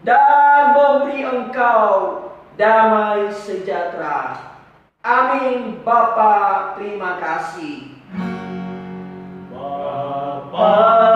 dan memberi engkau damai sejahtera. Amin. Bapa, terima kasih. Bapa